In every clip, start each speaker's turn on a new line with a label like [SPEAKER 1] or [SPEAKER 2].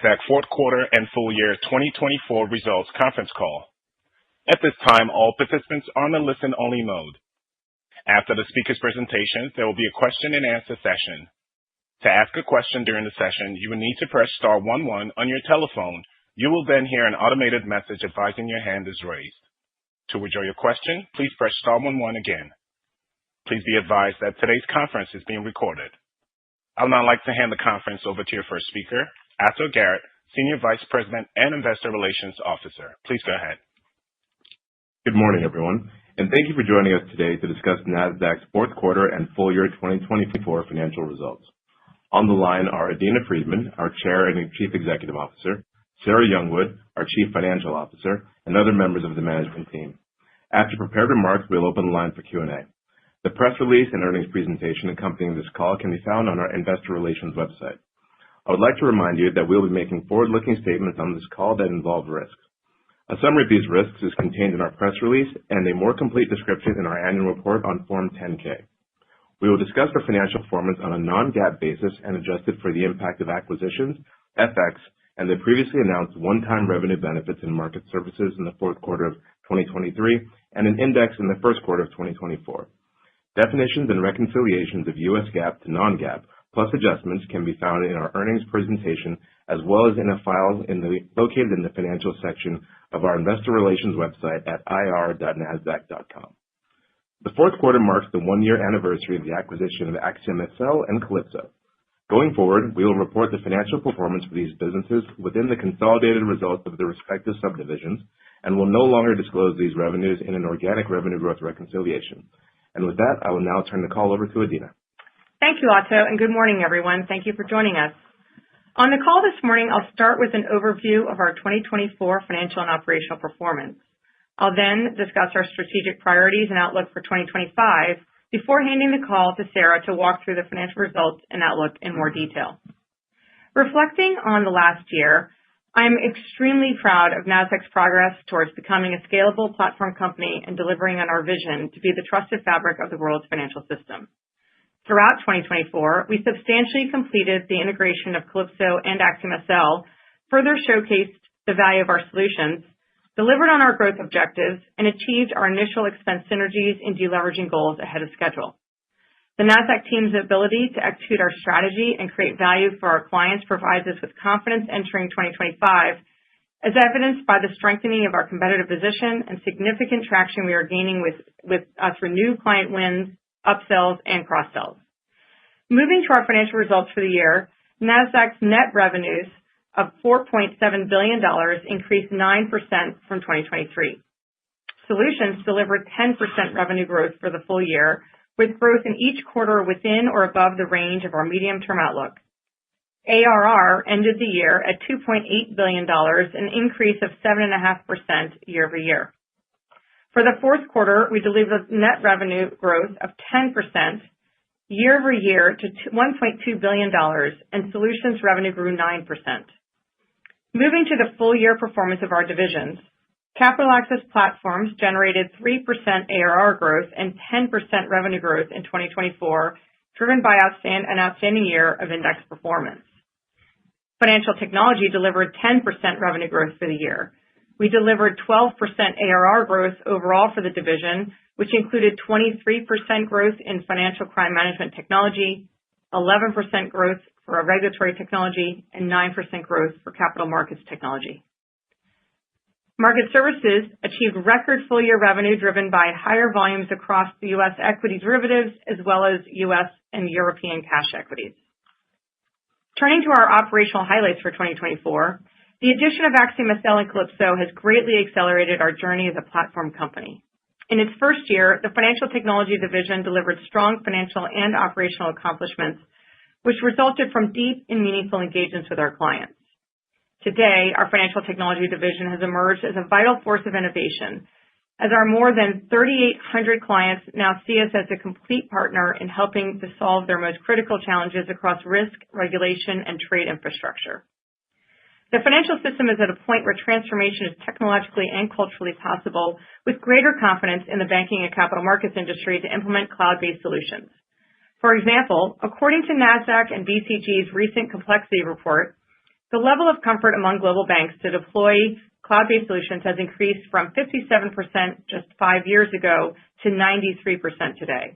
[SPEAKER 1] Nasdaq fourth quarter and full year 2024 results conference call. At this time, all participants are on a listen-only mode. After the speaker's presentation, there will be a question-and-answer session. To ask a question during the session, you will need to press star 11 on your telephone. You will then hear an automated message advising your hand is raised. To withdraw your question, please press star 11 again. Please be advised that today's conference is being recorded. I would now like to hand the conference over to your first speaker, Ato Garrett, Senior Vice President and Investor Relations Officer. Please go ahead.
[SPEAKER 2] Good morning, everyone, and thank you for joining us today to discuss Nasdaq's fourth quarter and full year 2024 financial results. On the line are Adena Friedman, our Chair and Chief Executive Officer, Sarah Youngwood, our Chief Financial Officer, and other members of the management team. After prepared remarks, we'll open the line for Q&A. The press release and earnings presentation accompanying this call can be found on our Investor Relations website. I would like to remind you that we'll be making forward-looking statements on this call that involve risks. A summary of these risks is contained in our press release and a more complete description in our annual report on Form 10-K. We will discuss our financial performance on a non-GAAP basis and adjusted for the impact of acquisitions, FX, and the previously announced one-time revenue benefits in market services in the fourth quarter of 2023 and an index in the first quarter of 2024. Definitions and reconciliations of U.S. GAAP to non-GAAP, plus adjustments, can be found in our earnings presentation as well as in a file located in the financial section of our Investor Relations website at ir.nasdaq.com. The fourth quarter marks the one-year anniversary of the acquisition of AxiomSL and Calypso. Going forward, we will report the financial performance for these businesses within the consolidated results of the respective subdivisions and will no longer disclose these revenues in an organic revenue growth reconciliation. And with that, I will now turn the call over to Adena.
[SPEAKER 3] Thank you, Otto, and good morning, everyone. Thank you for joining us. On the call this morning, I'll start with an overview of our 2024 financial and operational performance. I'll then discuss our strategic priorities and outlook for 2025 before handing the call to Sarah to walk through the financial results and outlook in more detail. Reflecting on the last year, I'm extremely proud of Nasdaq's progress towards becoming a scalable platform company and delivering on our vision to be the trusted fabric of the world's financial system. Throughout 2024, we substantially completed the integration of Calypso and AxiomSL, further showcased the value of our solutions, delivered on our growth objectives, and achieved our initial expense synergies and deleveraging goals ahead of schedule. The Nasdaq team's ability to execute our strategy and create value for our clients provides us with confidence entering 2025, as evidenced by the strengthening of our competitive position and significant traction we are gaining with us for new client wins, upsells, and cross-sells. Moving to our financial results for the year, Nasdaq's net revenues of $4.7 billion increased 9% from 2023. Solutions delivered 10% revenue growth for the full year, with growth in each quarter within or above the range of our medium-term outlook. ARR ended the year at $2.8 billion, an increase of 7.5% year over year. For the fourth quarter, we delivered net revenue growth of 10% year over year to $1.2 billion, and solutions revenue grew 9%. Moving to the full year performance of our divisions, Capital Access Platforms generated 3% ARR growth and 10% revenue growth in 2024, driven by an outstanding year of index performance. Financial Technology delivered 10% revenue growth for the year. We delivered 12% ARR growth overall for the division, which included 23% growth in financial crime management technology, 11% growth for our regulatory technology, and 9% growth for capital markets technology. Market Services achieved record full-year revenue driven by higher volumes across the U.S. equity derivatives as well as U.S. and European cash equities. Turning to our operational highlights for 2024, the addition of AxiomSL and Calypso has greatly accelerated our journey as a platform company. In its first year, the Financial Technology division delivered strong financial and operational accomplishments, which resulted from deep and meaningful engagements with our clients. Today, our Financial Technology division has emerged as a vital force of innovation, as our more than 3,800 clients now see us as a complete partner in helping to solve their most critical challenges across risk, regulation, and trade infrastructure. The financial system is at a point where transformation is technologically and culturally possible, with greater confidence in the banking and capital markets industry to implement cloud-based solutions. For example, according to Nasdaq and BCG's recent complexity report, The level of comfort among global banks to deploy cloud-based solutions has increased from 57% just 5 years ago to 93% today.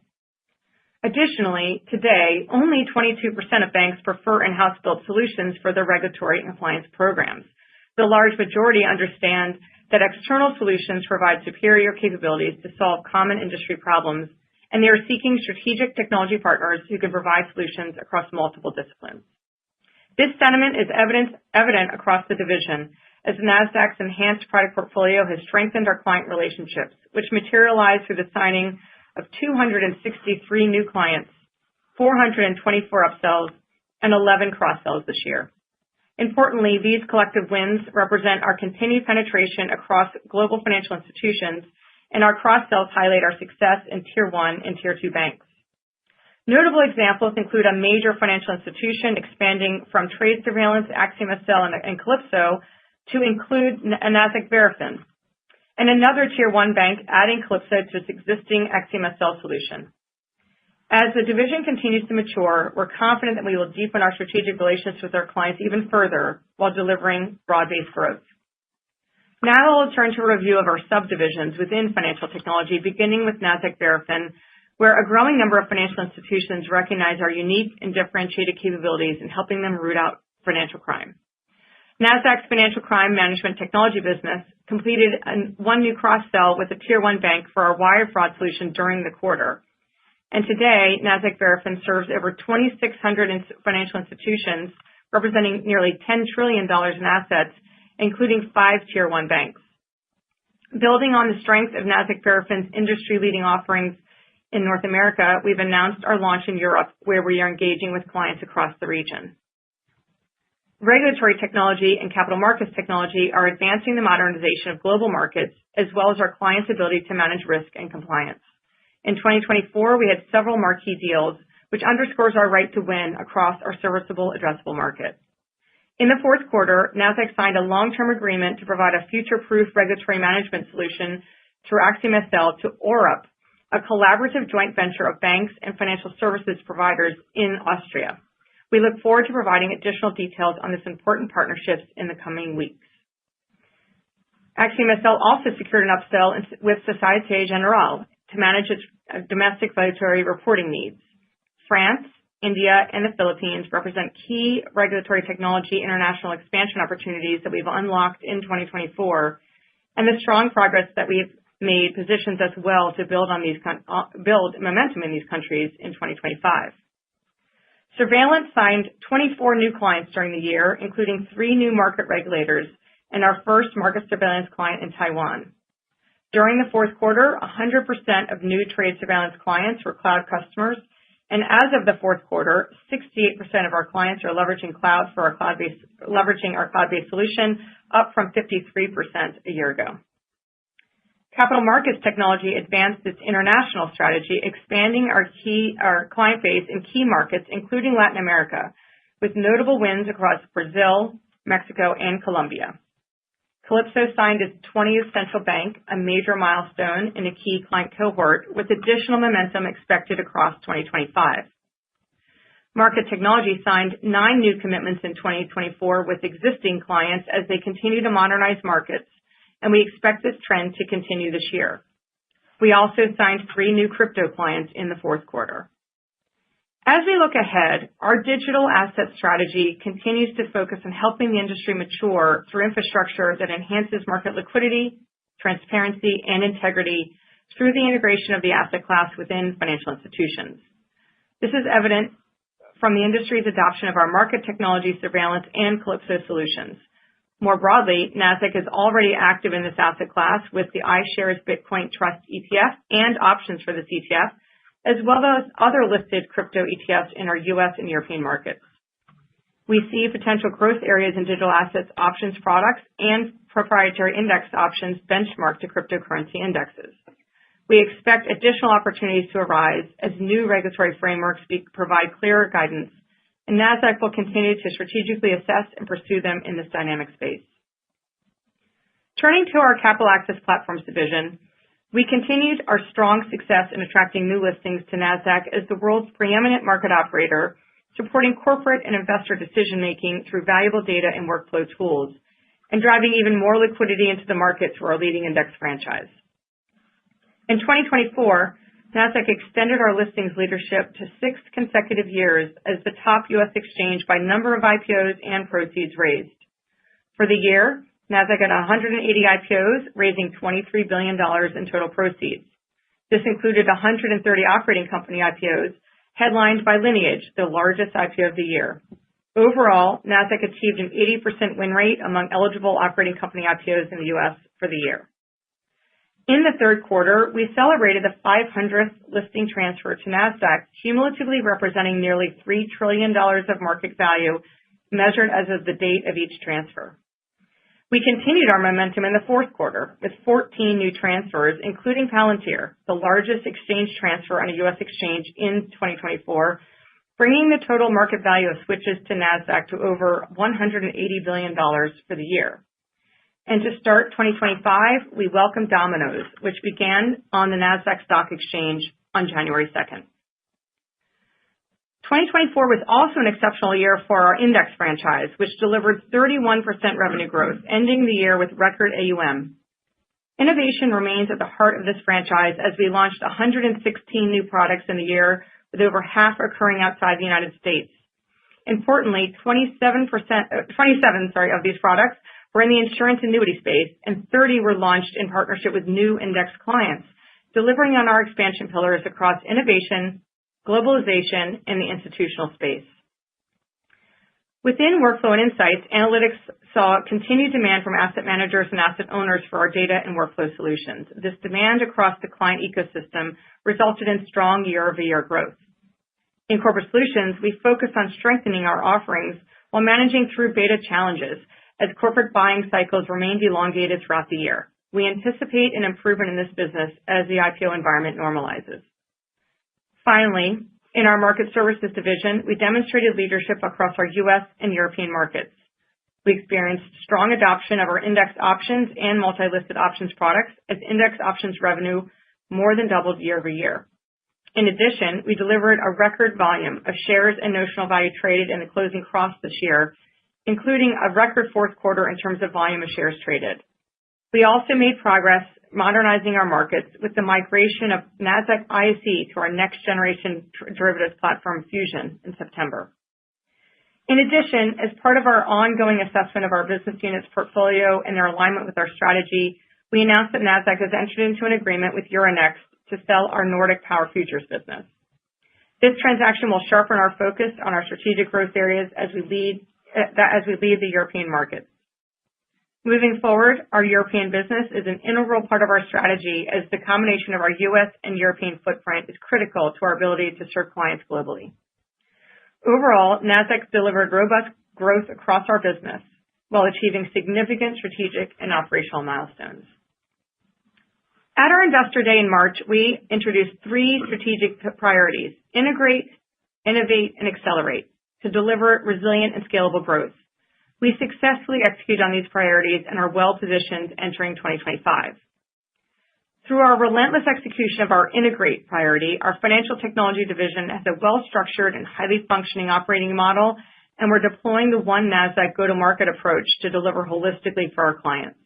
[SPEAKER 3] Additionally, today, only 22% of banks prefer in-house built solutions for their regulatory and compliance programs. The large majority understand that external solutions provide superior capabilities to solve common industry problems, and they are seeking strategic technology partners who can provide solutions across multiple disciplines. This sentiment is evident across the division, as Nasdaq's enhanced product portfolio has strengthened our client relationships, which materialized through the signing of 263 new clients, 424 upsells, and 11 cross-sells this year. Importantly, these collective wins represent our continued penetration across global financial institutions, and our cross-sells highlight our success in Tier 1 and Tier 2 banks. Notable examples include a major financial institution expanding from trade surveillance, AxiomSL, and Calypso to include Nasdaq Verafin, and another Tier 1 bank adding Calypso to its existing AxiomSL solution. As the division continues to mature, we're confident that we will deepen our strategic relations with our clients even further while delivering broad-based growth. Now I'll turn to a review of our subdivisions within financial technology, beginning with Nasdaq Verafin, where a growing number of financial institutions recognize our unique and differentiated capabilities in helping them root out financial crime. Nasdaq's financial crime management technology business completed one new cross-sell with a Tier 1 bank for our wire fraud solution during the quarter. And today, Nasdaq Verafin serves over 2,600 financial institutions, representing nearly $10 trillion in assets, including 5 Tier 1 banks. Building on the strength of Nasdaq Verafin's industry-leading offerings in North America, we've announced our launch in Europe, where we are engaging with clients across the region. Regulatory technology and capital markets technology are advancing the modernization of global markets, as well as our clients' ability to manage risk and compliance. In 2024, we had several marquee deals, which underscores our right to win across our serviceable addressable market. In the fourth quarter, Nasdaq signed a long-term agreement to provide a future-proof regulatory management solution through AxiomSL to ORUP, a collaborative joint venture of banks and financial services providers in Austria. We look forward to providing additional details on this important partnership in the coming weeks. AxiomSL also secured an upsell with Société Générale to manage its domestic regulatory reporting needs. France, India, and the Philippines represent key regulatory technology international expansion opportunities that we've unlocked in 2024, and the strong progress that we've made positions us well to build momentum in these countries in 2025. Surveillance signed 24 new clients during the year, including 3 new market regulators and our first market surveillance client in Taiwan. During the fourth quarter, 100% of new trade surveillance clients were cloud customers, and as of the fourth quarter, 68% of our clients are leveraging our cloud-based solution, up from 53% a year ago. Capital markets technology advanced its international strategy, expanding our client base in key markets, including Latin America, with notable wins across Brazil, Mexico, and Colombia. Calypso signed its 20th central bank, a major milestone in a key client cohort, with additional momentum expected across 2025. Market technology signed 9 new commitments in 2024 with existing clients as they continue to modernize markets, and we expect this trend to continue this year. We also signed 3 new crypto clients in the fourth quarter. As we look ahead, our digital asset strategy continues to focus on helping the industry mature through infrastructure that enhances market liquidity, transparency, and integrity through the integration of the asset class within financial institutions. This is evident from the industry's adoption of our market technology, surveillance, and Calypso solutions. More broadly, Nasdaq is already active in this asset class with the iShares Bitcoin Trust ETF and options for this ETF, as well as other listed crypto ETFs in our U.S. and European markets. We see potential growth areas in digital assets, options products, and proprietary index options benchmarked to cryptocurrency indexes. We expect additional opportunities to arise as new regulatory frameworks provide clearer guidance, and Nasdaq will continue to strategically assess and pursue them in this dynamic space. Turning to our Capital Access Platforms division, we continued our strong success in attracting new listings to Nasdaq as the world's preeminent market operator supporting corporate and investor decision-making through valuable data and workflow tools, and driving even more liquidity into the market through our leading index franchise. In 2024, Nasdaq extended our listings leadership to 6 consecutive years as the top U.S. exchange by number of IPOs and proceeds raised. For the year, Nasdaq had 180 IPOs, raising $23 billion in total proceeds. This included 130 operating company IPOs, headlined by Lineage, the largest IPO of the year. Overall, Nasdaq achieved an 80% win rate among eligible operating company IPOs in the U.S. for the year. In the third quarter, we celebrated the 500th listing transfer to Nasdaq, cumulatively representing nearly $3 trillion of market value measured as of the date of each transfer. We continued our momentum in the fourth quarter with 14 new transfers, including Palantir, the largest exchange transfer on a U.S. exchange in 2024, bringing the total market value of switches to Nasdaq to over $180 billion for the year. And to start 2025, we welcomed Domino's, which began on the Nasdaq Stock Exchange on January 2nd. 2024 was also an exceptional year for our index franchise, which delivered 31% revenue growth, ending the year with record AUM. Innovation remains at the heart of this franchise as we launched 116 new products in the year, with over half occurring outside the United States. Importantly, 27 of these products were in the insurance annuity space, and 30 were launched in partnership with new index clients, delivering on our expansion pillars across innovation, globalization, and the institutional space. Within Workflow and Insights, analytics saw continued demand from asset managers and asset owners for our data and workflow solutions. This demand across the client ecosystem resulted in strong year-over-year growth. In Corporate Solutions, we focused on strengthening our offerings while managing through beta challenges as corporate buying cycles remained elongated throughout the year. We anticipate an improvement in this business as the IPO environment normalizes. Finally, in our Market Services division, we demonstrated leadership across our U.S. and European markets. We experienced strong adoption of our index options and multi-listed options products as index options revenue more than doubled year over year. In addition, we delivered a record volume of shares and notional value traded in the closing cross this year, including a record fourth quarter in terms of volume of shares traded. We also made progress modernizing our markets with the migration of Nasdaq ISE to our next-generation derivatives platform, Fusion, in September. In addition, as part of our ongoing assessment of our business units portfolio and their alignment with our strategy, we announced that Nasdaq has entered into an agreement with Euronext to sell our Nordic Power Futures business. This transaction will sharpen our focus on our strategic growth areas as we lead the European markets. Moving forward, our European business is an integral part of our strategy as the combination of our U.S. and European footprint is critical to our ability to serve clients globally. Overall, Nasdaq delivered robust growth across our business while achieving significant strategic and operational milestones. At our Investor Day in March, we introduced 3 strategic priorities: integrate, innovate, and accelerate to deliver resilient and scalable growth. We successfully executed on these priorities and are well-positioned entering 2025. Through our relentless execution of our integrate priority, our Financial Technology division has a well-structured and highly functioning operating model, and we're deploying the One Nasdaq go-to-market approach to deliver holistically for our clients.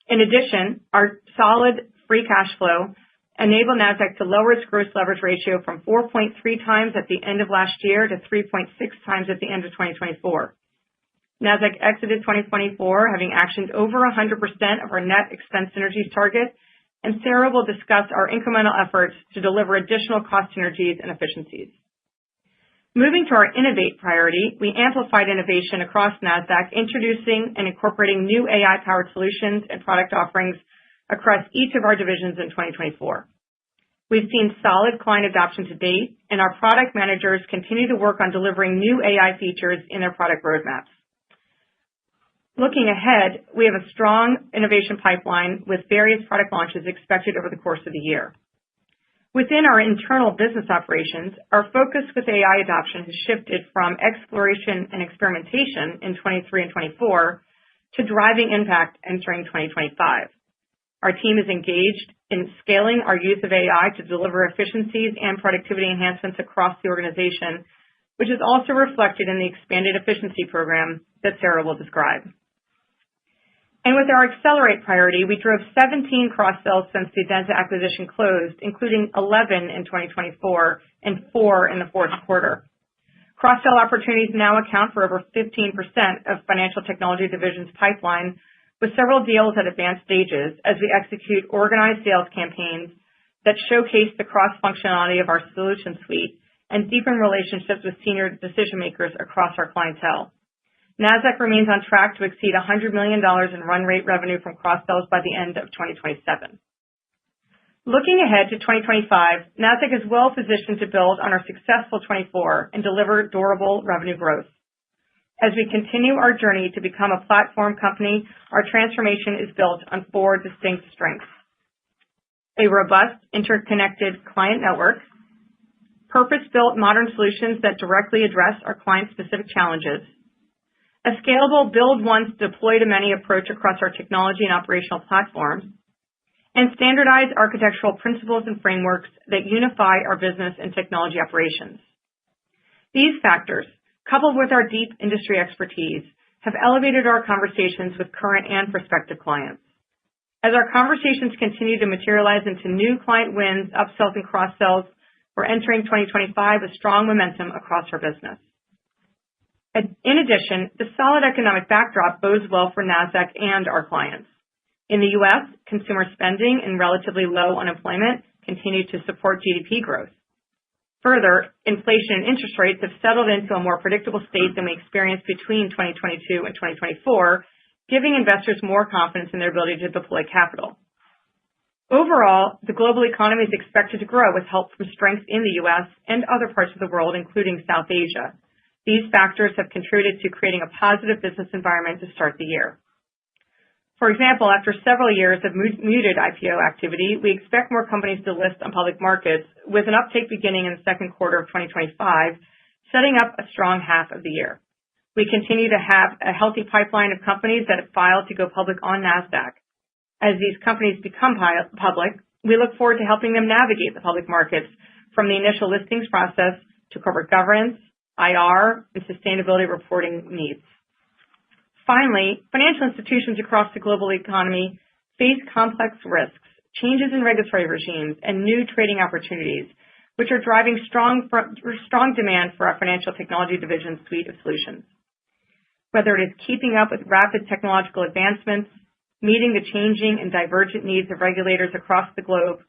[SPEAKER 3] In addition, our solid free cash flow enabled Nasdaq to lower its gross leverage ratio from 4.3 times at the end of last year to 3.6 times at the end of 2024. Nasdaq exited 2024 having actioned over 100% of our net expense synergies target, and Sarah will discuss our incremental efforts to deliver additional cost synergies and efficiencies. Moving to our innovate priority, we amplified innovation across Nasdaq, introducing and incorporating new AI-powered solutions and product offerings across each of our divisions in 2024. We've seen solid client adoption to date, and our product managers continue to work on delivering new AI features in their product roadmaps. Looking ahead, we have a strong innovation pipeline with various product launches expected over the course of the year. Within our internal business operations, our focus with AI adoption has shifted from exploration and experimentation in 23 and 24 to driving impact entering 2025. Our team is engaged in scaling our use of AI to deliver efficiencies and productivity enhancements across the organization, which is also reflected in the expanded efficiency program that Sarah will describe. And with our Accelerate priority, we drove 17 cross-sells since the Adenza acquisition closed, including 11 in 2024 and 4 in the fourth quarter. Cross-sell opportunities now account for over 15% of Financial Technology Division's pipeline, with several deals at advanced stages as we execute organized sales campaigns that showcase the cross-functionality of our solution suite and deepen relationships with senior decision-makers across our clientele. Nasdaq remains on track to exceed $100 million in run rate revenue from cross-sells by the end of 2027. Looking ahead to 2025, Nasdaq is well positioned to build on our successful 24 and deliver durable revenue growth. As we continue our journey to become a platform company, our transformation is built on 4 distinct strengths: a robust, interconnected client network, purpose-built modern solutions that directly address our client-specific challenges, a scalable build once, deploy to many approach across our technology and operational platforms, and standardized architectural principles and frameworks that unify our business and technology operations. These factors, coupled with our deep industry expertise, have elevated our conversations with current and prospective clients. As our conversations continue to materialize into new client wins, upsells, and cross-sells, we're entering 2025 with strong momentum across our business. In addition, the solid economic backdrop bodes well for Nasdaq and our clients. In the U.S., consumer spending and relatively low unemployment continue to support GDP growth. Further, inflation and interest rates have settled into a more predictable state than we experienced between 2022 and 2024, giving investors more confidence in their ability to deploy capital. Overall, the global economy is expected to grow with help from strength in the U.S. and other parts of the world, including South Asia. These factors have contributed to creating a positive business environment to start the year. For example, after several years of muted IPO activity, we expect more companies to list on public markets, with an uptake beginning in the second quarter of 2025, setting up a strong half of the year. We continue to have a healthy pipeline of companies that have filed to go public on Nasdaq. As these companies become public, we look forward to helping them navigate the public markets, from the initial listings process to corporate governance, IR, and sustainability reporting needs. Finally, financial institutions across the global economy face complex risks, changes in regulatory regimes, and new trading opportunities, which are driving strong demand for our Financial Technology Division suite of solutions. Whether it is keeping up with rapid technological advancements, meeting the changing and divergent needs of regulators across the globe,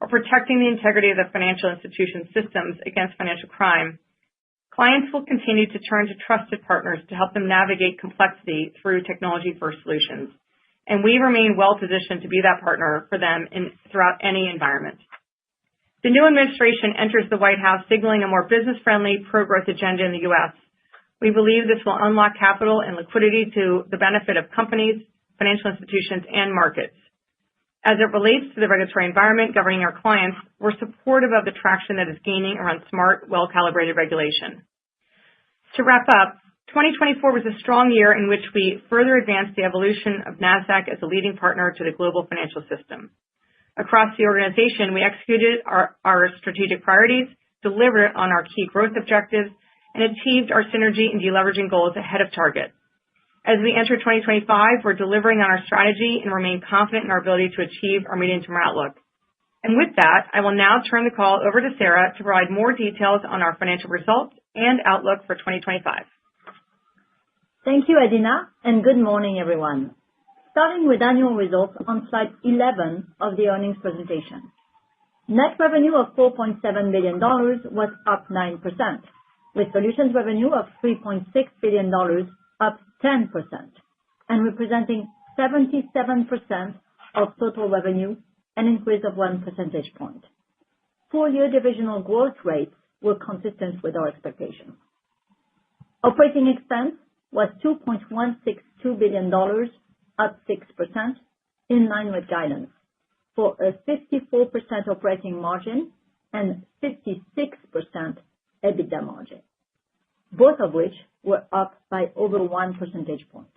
[SPEAKER 3] or protecting the integrity of the financial institution systems against financial crime, clients will continue to turn to trusted partners to help them navigate complexity through technology-first solutions, and we remain well-positioned to be that partner for them throughout any environment. The new administration enters the White House signaling a more business-friendly, pro-growth agenda in the U.S. We believe this will unlock capital and liquidity to the benefit of companies, financial institutions, and markets. As it relates to the regulatory environment governing our clients, we're supportive of the traction that is gaining around smart, well-calibrated regulation. To wrap up, 2024 was a strong year in which we further advanced the evolution of Nasdaq as a leading partner to the global financial system. Across the organization, we executed our strategic priorities, delivered on our key growth objectives, and achieved our synergy and deleveraging goals ahead of target. As we enter 2025, we're delivering on our strategy and remain confident in our ability to achieve our medium-term outlook. And with that, I will now turn the call over to Sarah to provide more details on our financial results and outlook for 2025.
[SPEAKER 4] Thank you, Adina, and good morning, everyone. Starting with annual results on slide 11 of the earnings presentation. Net revenue of $4.7 billion was up 9%, with solutions revenue of $3.6 billion up 10%, and representing 77% of total revenue, an increase of 1 percentage point. Full-year divisional growth rates were consistent with our expectations. Operating expense was $2.162 billion, up 6%, in line with guidance, for a 54% operating margin and 56% EBITDA margin, both of which were up by over 1 percentage point.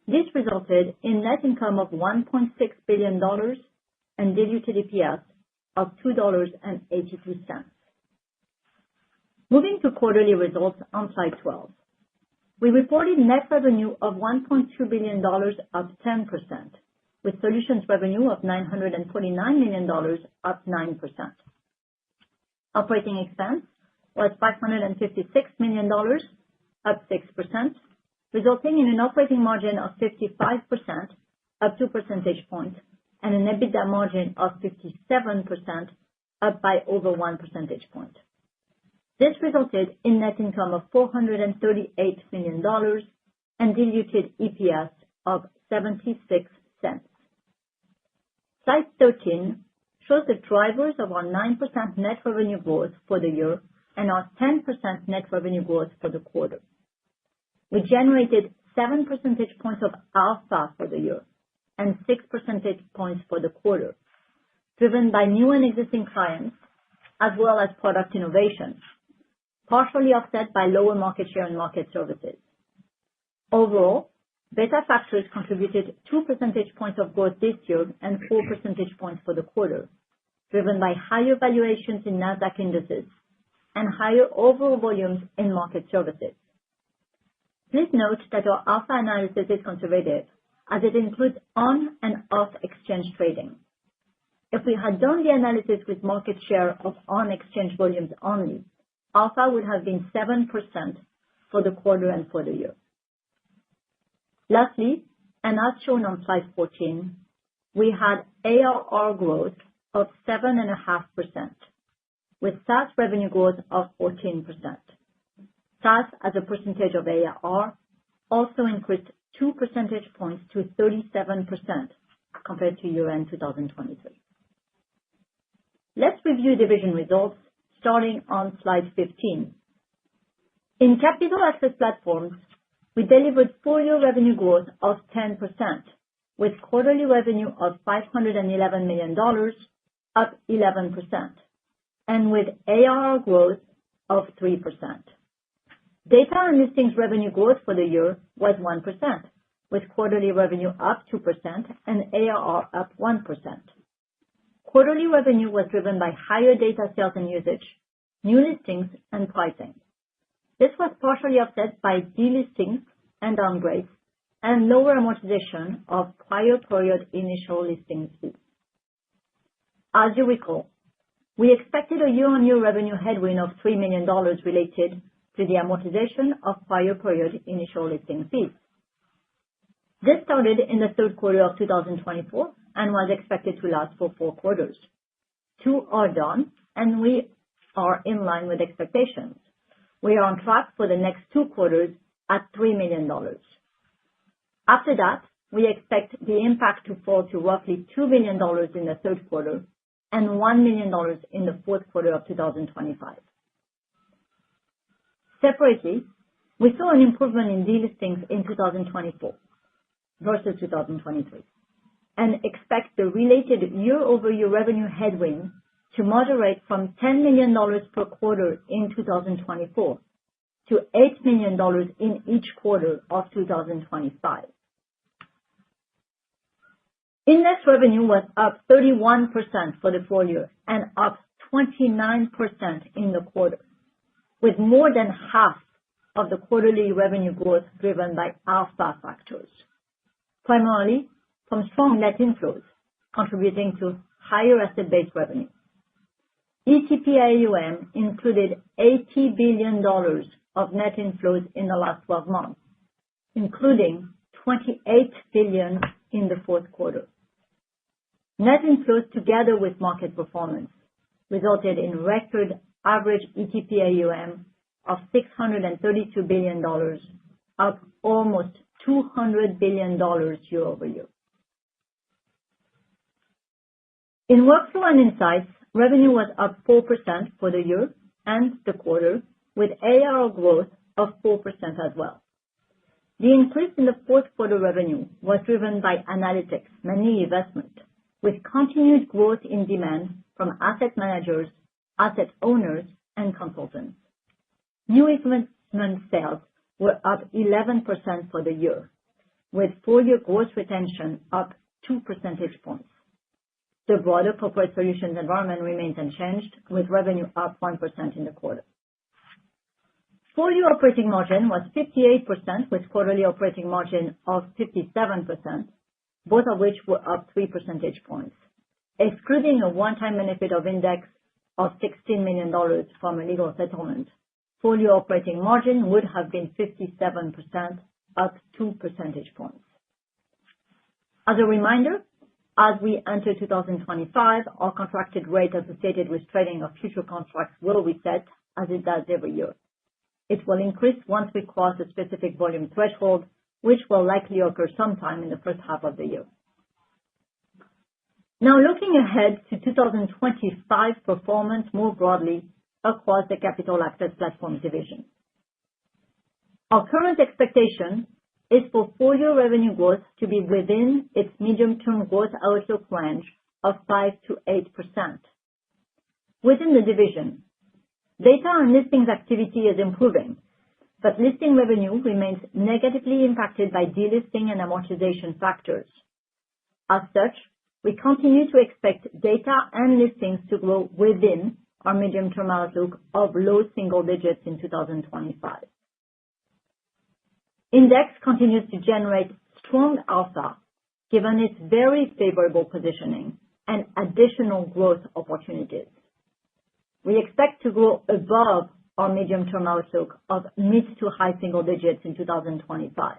[SPEAKER 4] This resulted in net income of $1.6 billion and diluted EPS of $2.82. Moving to quarterly results on slide 12. We reported net revenue of $1.2 billion, up 10%, with solutions revenue of $949 million, up 9%. Operating expense was $556 million, up 6%, resulting in an operating margin of 55%, up 2 percentage points, and an EBITDA margin of 57%, up by over 1 percentage point. This resulted in net income of $438 million and diluted EPS of 76 cents. Slide 13 shows the drivers of our 9% net revenue growth for the year and our 10% net revenue growth for the quarter. We generated 7 percentage points of alpha for the year and 6 percentage points for the quarter, driven by new and existing clients as well as product innovation, partially offset by lower market share and market services. Overall, beta factors contributed 2 percentage points of growth this year and 4 percentage points for the quarter, driven by higher valuations in Nasdaq indices and higher overall volumes in market services. Please note that our alpha analysis is conservative, as it includes on and off exchange trading. If we had done the analysis with market share of on-exchange volumes only, alpha would have been 7% for the quarter and for the year. Lastly, and as shown on slide 14, we had ARR growth of 7.5%, with SaaS revenue growth of 14%. SaaS as a percentage of ARR also increased 2 percentage points to 37% compared to year-end 2023. Let's review division results starting on slide 15. In Capital Access Platforms, we delivered full-year revenue growth of 10%, with quarterly revenue of $511 million, up 11%, and with ARR growth of 3%. Data and listings revenue growth for the year was 1%, with quarterly revenue up 2% and ARR up 1%. Quarterly revenue was driven by higher data sales and usage, new listings, and pricing. This was partially offset by delistings and downgrades and lower amortization of prior period initial listing fees. As you recall, we expected a year-on-year revenue headwind of $3 million related to the amortization of prior period initial listing fees. This started in the third quarter of 2024 and was expected to last for 4 quarters. 2 are done, and we are in line with expectations. We are on track for the next 2 quarters at $3 million. After that, we expect the impact to fall to roughly $2 million in the third quarter and $1 million in the fourth quarter of 2025. Separately, we saw an improvement in delistings in 2024 versus 2023 and expect the related year-over-year revenue headwind to moderate from $10 million per quarter in 2024 to $8 million in each quarter of 2025. Index revenue was up 31% for the full year and up 29% in the quarter, with more than half of the quarterly revenue growth driven by alpha factors, primarily from strong net inflows, contributing to higher asset-based revenue. ETP AUM included $80 billion of net inflows in the last 12 months, including $28 billion in the fourth quarter. Net inflows, together with market performance, resulted in record average ETP AUM of $632 billion, up almost $200 billion year over year. In Workflow and Insights, revenue was up 4% for the year and the quarter, with ARR growth of 4% as well. The increase in the fourth quarter revenue was driven by analytics, mainly investment, with continued growth in demand from asset managers, asset owners, and consultants. New investment sales were up 11% for the year, with full-year gross retention up 2 percentage points. The broader corporate solutions environment remains unchanged, with revenue up 1% in the quarter. Full-year operating margin was 58%, with quarterly operating margin of 57%, both of which were up 3 percentage points. Excluding a one-time benefit of index of $16 million from a legal settlement, full-year operating margin would have been 57%, up 2 percentage points. As a reminder, as we enter 2025, our contracted rate associated with trading of future contracts will reset as it does every year. It will increase once we cross a specific volume threshold, which will likely occur sometime in the first half of the year. Now, looking ahead to 2025 performance more broadly across the Capital Access Platforms division. Our current expectation is for full-year revenue growth to be within its medium-term growth outlook range of 5 to 8%. Within the division, data and listings activity is improving, but listing revenue remains negatively impacted by delisting and amortization factors. As such, we continue to expect data and listings to grow within our medium-term outlook of low single digits in 2025. Index continues to generate strong alpha given its very favorable positioning and additional growth opportunities. We expect to grow above our medium-term outlook of mid to high single digits in 2025.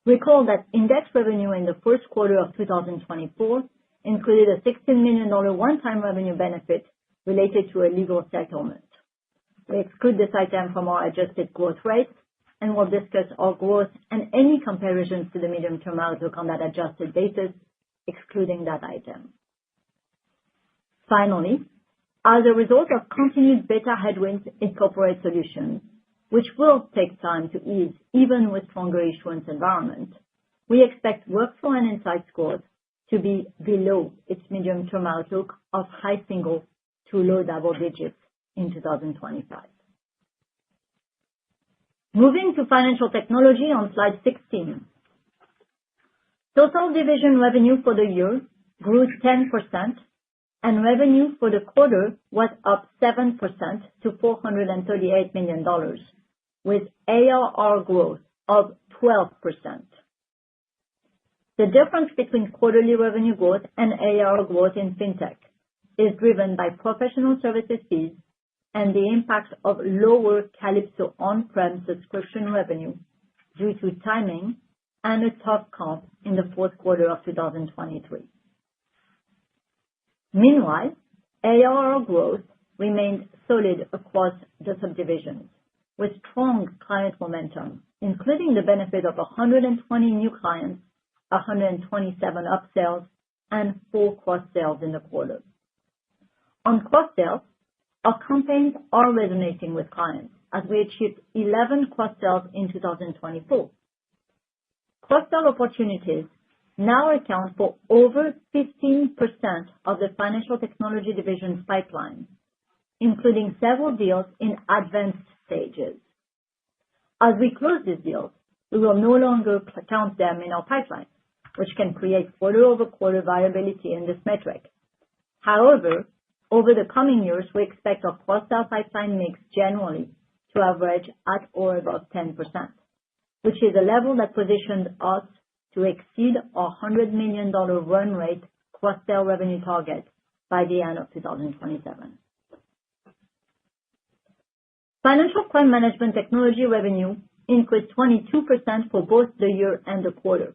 [SPEAKER 4] Recall that index revenue in the first quarter of 2024 included a $16 million one-time revenue benefit related to a legal settlement. We exclude this item from our adjusted growth rates and will discuss our growth and any comparisons to the medium-term outlook on that adjusted basis, excluding that item. Finally, as a result of continued beta headwinds in corporate solutions, which will take time to ease even with stronger issuance environment, we expect Workflow and Insights growth to be below its medium-term outlook of high single to low double digits in 2025. Moving to Financial Technology on slide 16. Total division revenue for the year grew 10%, and revenue for the quarter was up 7% to $438 million, with ARR growth of 12%. The difference between quarterly revenue growth and ARR growth in fintech is driven by professional services fees and the impact of lower Calypso on-prem subscription revenue due to timing and a tough comp in the fourth quarter of 2023. Meanwhile, ARR growth remained solid across the subdivisions, with strong client momentum, including the benefit of 120 new clients, 127 upsells, and 4 cross-sales in the quarter. On cross-sales, our campaigns are resonating with clients as we achieved 11 cross-sales in 2024. Cross-sell opportunities now account for over 15% of the Financial Technology division's pipeline, including several deals in advanced stages. As we close these deals, we will no longer count them in our pipeline, which can create quarter-over-quarter variability in this metric. However, over the coming years, we expect our cross-sell pipeline mix generally to average at or above 10%, which is a level that positions us to exceed our $100 million run rate cross-sell revenue target by the end of 2027. Financial Crime Management Technology revenue increased 22% for both the year and the quarter,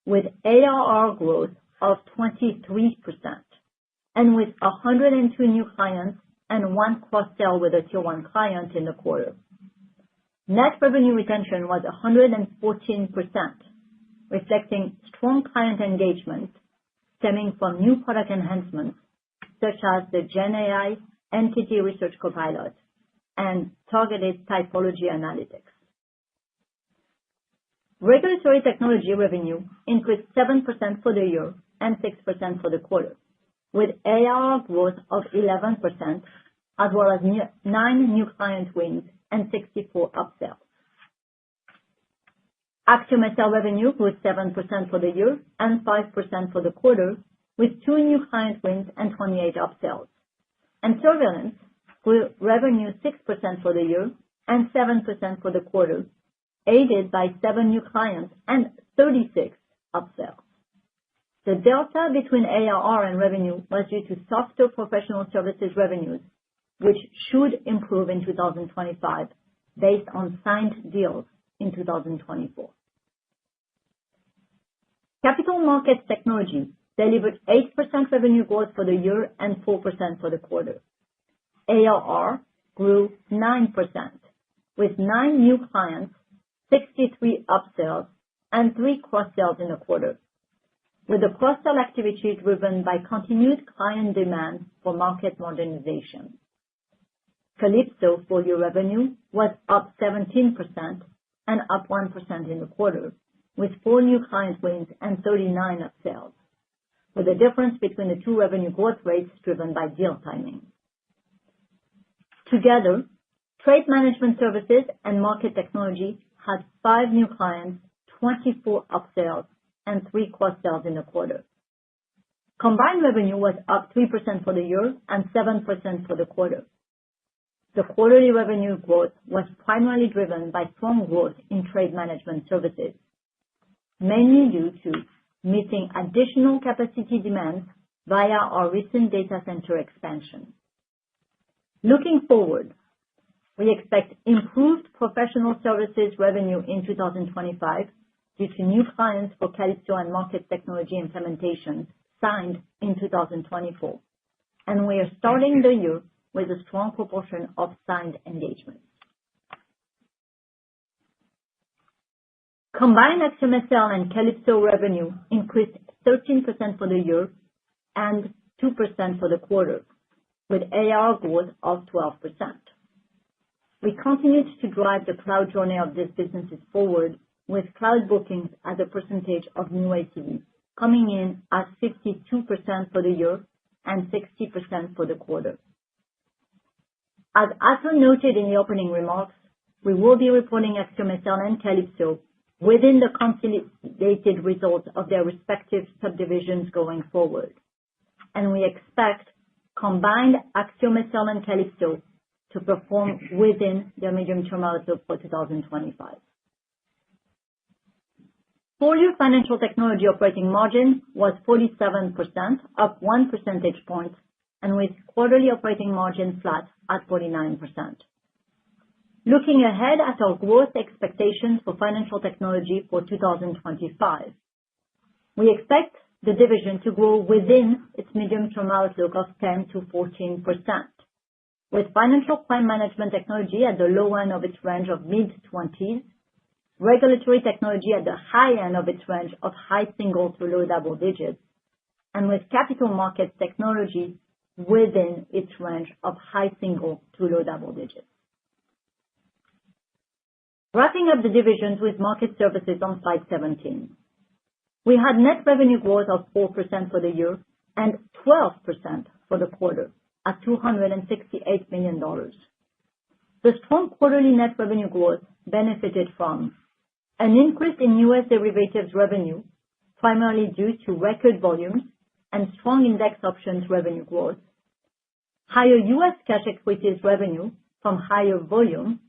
[SPEAKER 4] with ARR growth of 23%, and with 102 new clients and 1 cross-sell with a Tier 1 client in the quarter. Net revenue retention was 114%, reflecting strong client engagement stemming from new product enhancements such as the GenAI Entity Research Copilot and targeted typology analytics. Regulatory Technology revenue increased 7% for the year and 6% for the quarter, with ARR growth of 11%, as well as 9 new client wins and 64 upsells. AxiomSL revenue grew 7% for the year and 5% for the quarter, with 2 new client wins and 28 upsells. And Surveillance grew revenue 6% for the year and 7% for the quarter, aided by 7 new clients and 36 upsells. The delta between ARR and revenue was due to softer professional services revenues, which should improve in 2025 based on signed deals in 2024. Capital Markets Technology delivered 8% revenue growth for the year and 4% for the quarter. ARR grew 9%, with 9 new clients, 63 upsells, and 3 cross-sells in the quarter, with the cross-sell activity driven by continued client demand for market modernization. Calypso full-year revenue was up 17% and up 1% in the quarter, with 4 new client wins and 39 upsells, with the difference between the two revenue growth rates driven by deal timing. Together, Trade Management Services and Market Technology had 5 new clients, 24 upsells, and 3 cross-sells in the quarter. Combined revenue was up 3% for the year and 7% for the quarter. The quarterly revenue growth was primarily driven by strong growth in Trade Management Services, mainly due to meeting additional capacity demands via our recent data center expansion. Looking forward, we expect improved professional services revenue in 2025 due to new clients for Calypso and Market Technology implementations signed in 2024, and we are starting the year with a strong proportion of signed engagements. Combined AxiomSL and Calypso revenue increased 13% for the year and 2% for the quarter, with ARR growth of 12%. We continued to drive the cloud journey of these businesses forward, with cloud bookings as a percentage of new ACV coming in at 52% for the year and 60% for the quarter. As Arthur noted in the opening remarks, we will be reporting AxiomSL and Calypso within the consolidated results of their respective subdivisions going forward, and we expect combined AxiomSL and Calypso to perform within their medium-term outlook for 2025. Full-year Financial Technology operating margin was 47%, up 1 percentage point, and with quarterly operating margin flat at 49%. Looking ahead at our growth expectations for Financial Technology for 2025, we expect the division to grow within its medium-term outlook of 10 to 14%, with Financial Crime Management Technology at the low end of its range of mid-20s, Regulatory Technology at the high end of its range of high single to low double digits, and with Capital Markets Technology within its range of high single to low double digits. Wrapping up the divisions with Market Services on slide 17. We had net revenue growth of 4% for the year and 12% for the quarter at $268 million. The strong quarterly net revenue growth benefited from an increase in U.S. derivatives revenue, primarily due to record volumes and strong index options revenue growth, higher U.S. cash equities revenue from higher volume,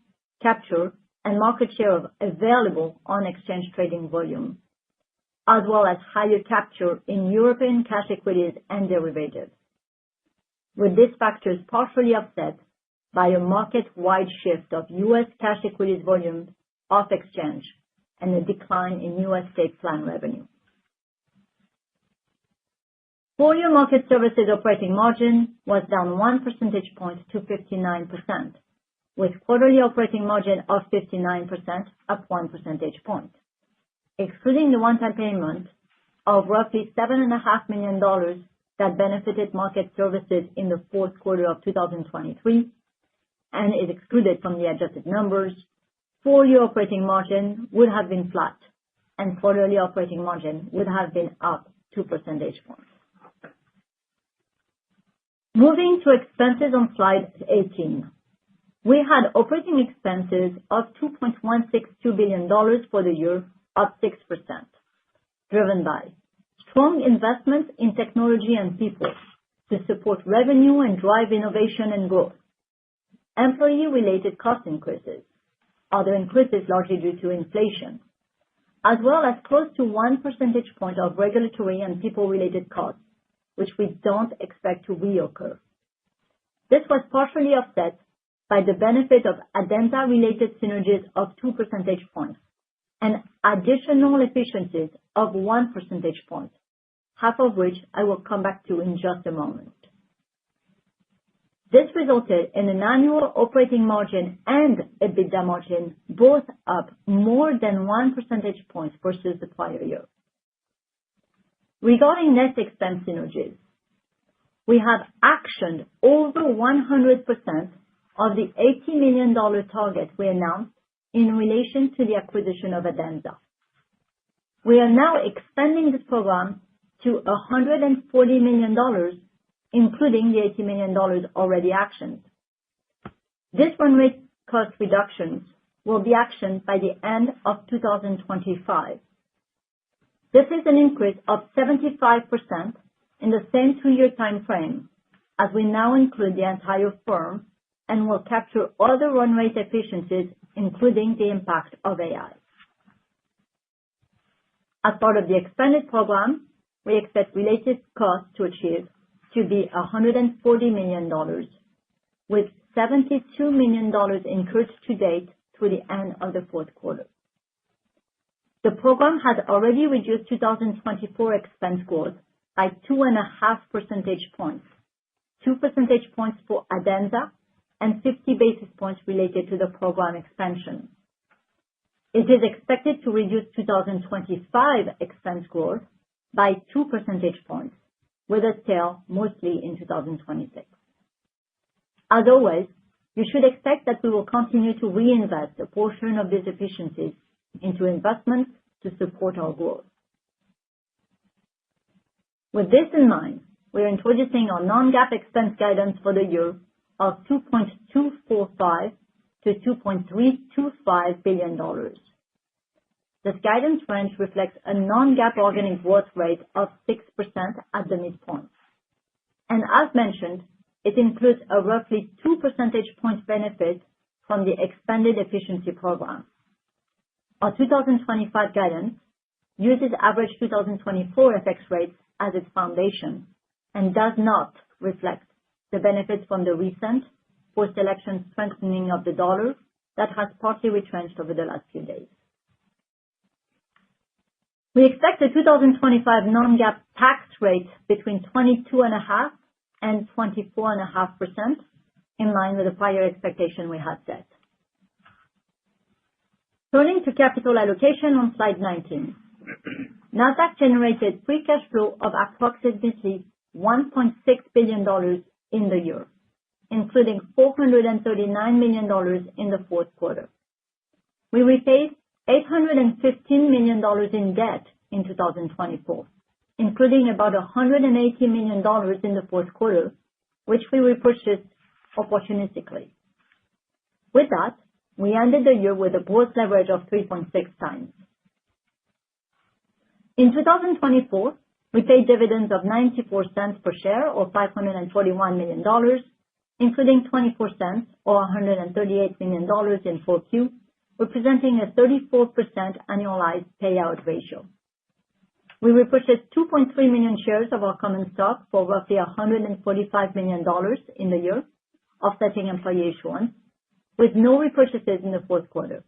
[SPEAKER 4] capture, and market share of available on-exchange trading volume, as well as higher capture in European cash equities and derivatives, with these factors partially offset by a market-wide shift of U.S. cash equities volume off exchange and a decline in U.S. state plan revenue. Full-year Market Services operating margin was down 1 percentage point to 59%, with quarterly operating margin of 59%, up 1 percentage point. Excluding the one-time payment of roughly $7.5 million that benefited Market Services in the fourth quarter of 2023 and is excluded from the adjusted numbers, full-year operating margin would have been flat, and quarterly operating margin would have been up 2 percentage points. Moving to expenses on slide 18. We had operating expenses of $2.162 billion for the year, up 6%, driven by strong investments in technology and people to support revenue and drive innovation and growth, employee-related cost increases, other increases largely due to inflation, as well as close to 1 percentage point of regulatory and people-related costs, which we don't expect to reoccur. This was partially offset by the benefit of Adenza-related synergies of 2 percentage points and additional efficiencies of 1 percentage point, half of which I will come back to in just a moment. This resulted in an annual operating margin and EBITDA margin both up more than 1 percentage point versus the prior year. Regarding net expense synergies, we have actioned over 100% of the $80 million target we announced in relation to the acquisition of Adenza. We are now expanding this program to $140 million, including the $80 million already actioned. This run rate cost reductions will be actioned by the end of 2025. This is an increase of 75% in the same 2-year time frame, as we now include the entire firm and will capture other run rate efficiencies, including the impact of AI. As part of the expanded program, we expect related costs to achieve to be $140 million, with $72 million incurred to date through the end of the fourth quarter. The program has already reduced 2024 expense growth by 2.5 percentage points, 2 percentage points for Adenza and 50 basis points related to the program expansion. It is expected to reduce 2025 expense growth by 2 percentage points, with a tail mostly in 2026. As always, you should expect that we will continue to reinvest a portion of these efficiencies into investments to support our growth. With this in mind, we are introducing our non-GAAP expense guidance for the year of $2.245 to $2.325 billion. This guidance range reflects a non-GAAP organic growth rate of 6% at the midpoint. And as mentioned, it includes a roughly 2 percentage point benefit from the expanded efficiency program. Our 2025 guidance uses average 2024 FX rates as its foundation and does not reflect the benefits from the recent post-election strengthening of the dollar that has partly retrenched over the last few days. We expect a 2025 non-GAAP tax rate between 22.5% and 24.5%, in line with the prior expectation we had set. Turning to capital allocation on slide 19. Nasdaq generated free cash flow of approximately $1.6 billion in the year, including $439 million in the fourth quarter. We repaid $815 million in debt in 2024, including about $180 million in the fourth quarter, which we repurchased opportunistically. With that, we ended the year with a gross leverage of 3.6 times. In 2024, we paid dividends of 94 cents per share, or $541 million, including 24 cents, or $138 million in 4Q, representing a 34% annualized payout ratio. We repurchased 2.3 million shares of our common stock for roughly $145 million in the year, offsetting employee issuance, with no repurchases in the fourth quarter.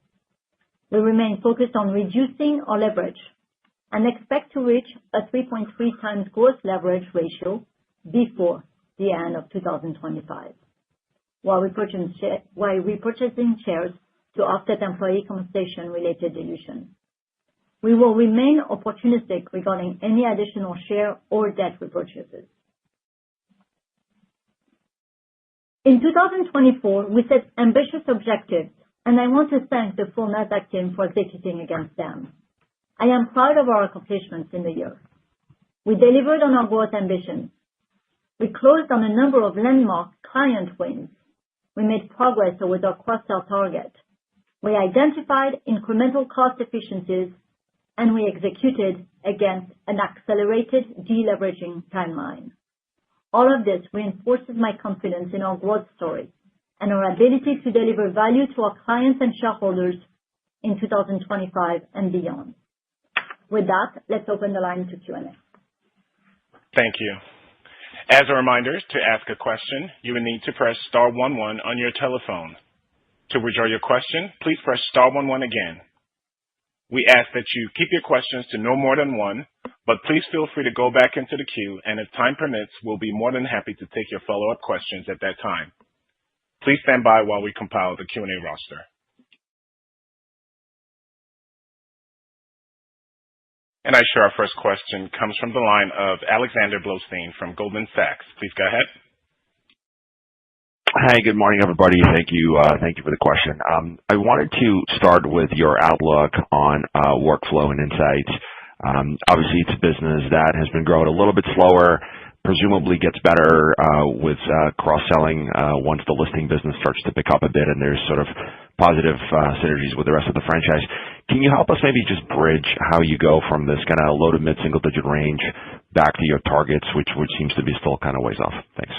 [SPEAKER 4] We remain focused on reducing our leverage and expect to reach a 3.3 times gross leverage ratio before the end of 2025, while repurchasing shares to offset employee compensation-related dilution. We will remain opportunistic regarding any additional share or debt repurchases. In 2024, we set ambitious objectives, and I want to thank the full Nasdaq team for executing against them. I am proud of our accomplishments in the year. We delivered on our growth ambitions. We closed on a number of landmark client wins. We made progress towards our cross-sell target. We identified incremental cost efficiencies, and we executed against an accelerated deleveraging timeline. All of this reinforces my confidence in our growth story and our ability to deliver value to our clients and shareholders in 2025 and beyond. With that, let's open the line to Q&A.
[SPEAKER 1] Thank you. As a reminder, to ask a question, you will need to press star 11 on your telephone. To withdraw your question, please press star 11 again. We ask that you keep your questions to no more than one, but please feel free to go back into the queue, and if time permits, we'll be more than happy to take your follow-up questions at that time. Please stand by while we compile the Q&A roster. And I show our first question comes from the line of Alexander Blostein from Goldman Sachs. Please go ahead.
[SPEAKER 5] Hi, good morning, everybody. Thank you for the question. I wanted to start with your outlook on workflow and insights. Obviously, it's a business that has been growing a little bit slower, presumably gets better with cross-selling once the listing business starts to pick up a bit and there's sort of positive synergies with the rest of the franchise. Can you help us maybe just bridge how you go from this kind of low to mid-single digit range back to your targets, which seems to be still kind of ways off? Thanks.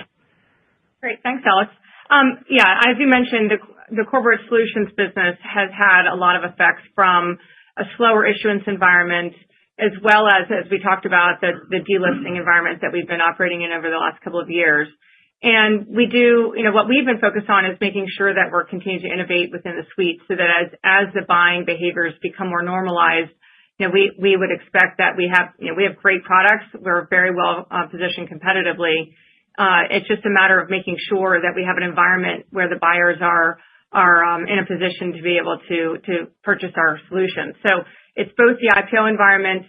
[SPEAKER 3] Great. Thanks, Alex. As you mentioned, the corporate solutions business has had a lot of effects from a slower issuance environment, as well as we talked about, the delisting environment that we've been operating in over the last couple of years. And what we've been focused on is making sure that we're continuing to innovate within the suite so that as the buying behaviors become more normalized, we would expect that we have great products. We're very well positioned competitively. It's just a matter of making sure that we have an environment where the buyers are in a position to be able to purchase our solutions. So it's both the IPO environment,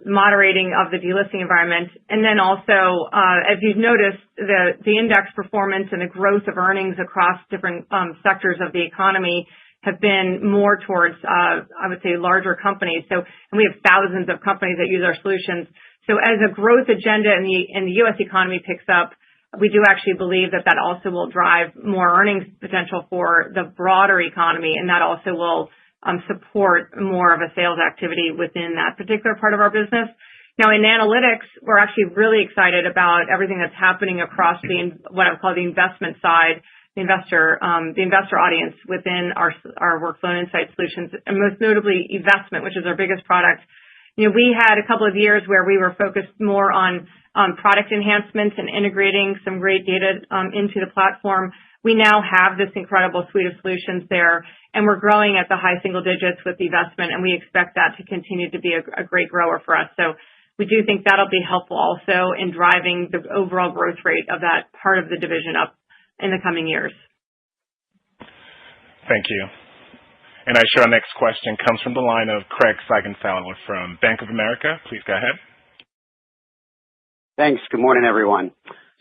[SPEAKER 3] moderating of the delisting environment, and then also, as you've noticed, the index performance and the growth of earnings across different sectors of the economy have been more towards, I would say, larger companies. And we have thousands of companies that use our solutions. So as a growth agenda in the U.S. economy picks up, we do actually believe that also will drive more earnings potential for the broader economy, and that also will support more of a sales activity within that particular part of our business. Now, in analytics, we're actually really excited about everything that's happening across what I would call the investment side, the investor audience within our workflow and insight solutions, and most notably eVestment, which is our biggest product. We had a couple of years where we were focused more on product enhancements and integrating some great data into the platform. We now have this incredible suite of solutions there, and we're growing at the high single digits with eVestment, and we expect that to continue to be a great grower for us. So we do think that'll be helpful also in driving the overall growth rate of that part of the division up in the coming years.
[SPEAKER 1] Thank you. And I show our next question comes from the line of Craig Siegenthaler from Bank of America. Please go ahead.
[SPEAKER 6] Thanks. Good morning, everyone.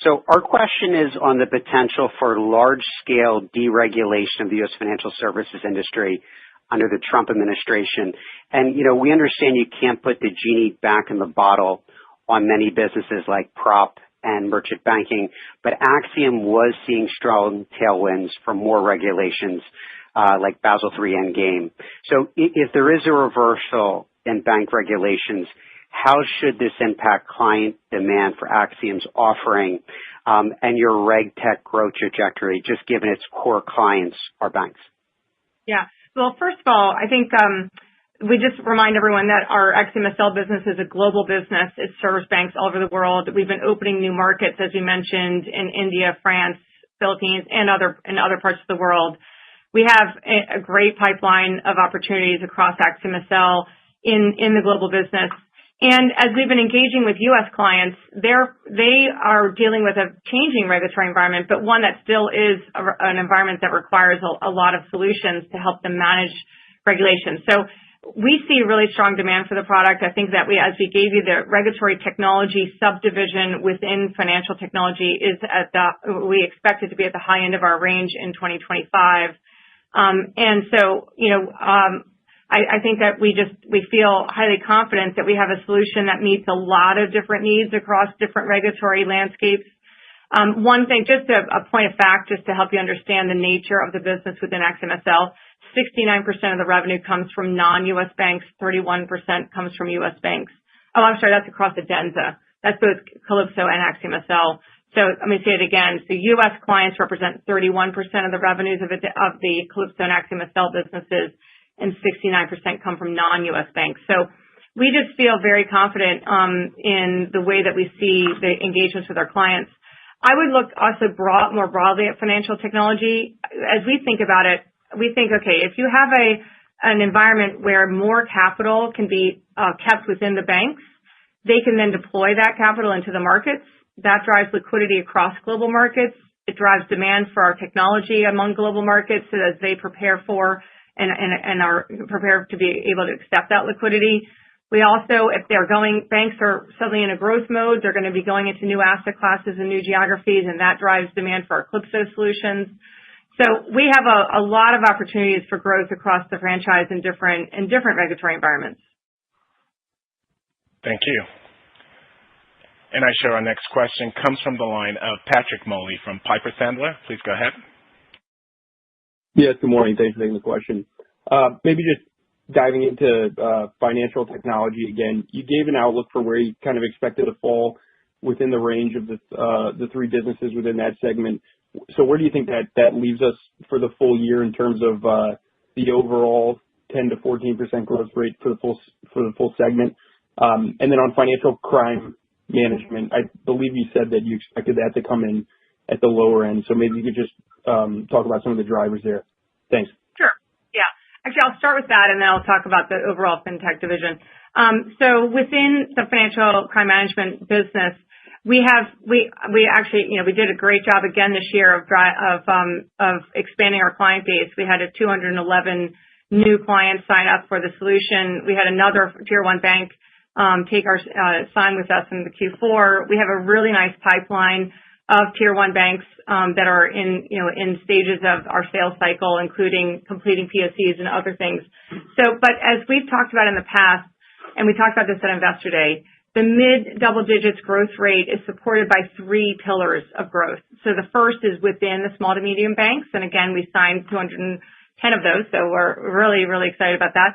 [SPEAKER 6] So our question is on the potential for large-scale deregulation of the U.S. financial services industry under the Trump administration. And, we understand you can't put the genie back in the bottle on many businesses like prop and merchant banking, but Axiom was seeing strong tailwinds from more regulations like Basel III Endgame. So if there is a reversal in bank regulations, how should this impact client demand for Axiom's offering and your reg tech growth trajectory, just given its core clients are banks?
[SPEAKER 3] Yeah. Well, first of all, I think we just remind everyone that our AxiomSL business is a global business. It serves banks all over the world. We've been opening new markets, as you mentioned, in India, France, Philippines, and other parts of the world. We have a great pipeline of opportunities across AxiomSL in the global business. And as we've been engaging with U.S. clients, they are dealing with a changing regulatory environment, but one that still is an environment that requires a lot of solutions to help them manage regulations. So we see really strong demand for the product. I think that as we gave you the regulatory technology subdivision within financial technology we expect it to be at the high end of our range in 2025. And so, I think that we feel highly confident that we have a solution that meets a lot of different needs across different regulatory landscapes. One thing, just a point of fact, just to help you understand the nature of the business within AxiomSL, 69% of the revenue comes from non-U.S. banks, 31% comes from U.S. banks. Oh, I'm sorry, that's across Adenza. That's both Calypso and AxiomSL. So let me say it again. So U.S. clients represent 31% of the revenues of the Calypso and Axiom SL businesses, and 69% come from non-U.S. banks. So we just feel very confident in the way that we see the engagements with our clients. I would look also more broadly at financial technology. As we think about it, we think, okay, if you have an environment where more capital can be kept within the banks, they can then deploy that capital into the markets. That drives liquidity across global markets. It drives demand for our technology among global markets so as they prepare for and are prepared to be able to accept that liquidity. We also, if banks are suddenly in a growth mode, they're going to be going into new asset classes and new geographies, and that drives demand for our Calypso solutions. So we have a lot of opportunities for growth across the franchise in different regulatory environments.
[SPEAKER 1] Thank you. And I show our next question comes from the line of Patrick Moley from Piper Sandler. Please go ahead.
[SPEAKER 7] Yes, good morning. Thanks for taking the question. Maybe just diving into financial technology again. You gave an outlook for where you kind of expected to fall within the range of the three businesses within that segment. So where do you think that leaves us for the full year in terms of the overall 10 to 14% growth rate for the full segment? And then on financial crime management, I believe you said that you expected that to come in at the lower end. So maybe you could just talk about some of the drivers there. Thanks.
[SPEAKER 3] Sure. Yeah. Actually, I'll start with that, and then I'll talk about the overall fintech division. So within the financial crime management business, we actually did a great job again this year of expanding our client base. We had 211 new clients sign up for the solution. We had another tier one bank sign with us in the Q4. We have a really nice pipeline of tier one banks that are in stages of our sales cycle, including completing POCs and other things. But as we've talked about in the past, and we talked about this at Investor Day, the mid double digits growth rate is supported by three pillars of growth. So the first is within the small to medium banks, and again, we signed 210 of those, so we're really, really excited about that,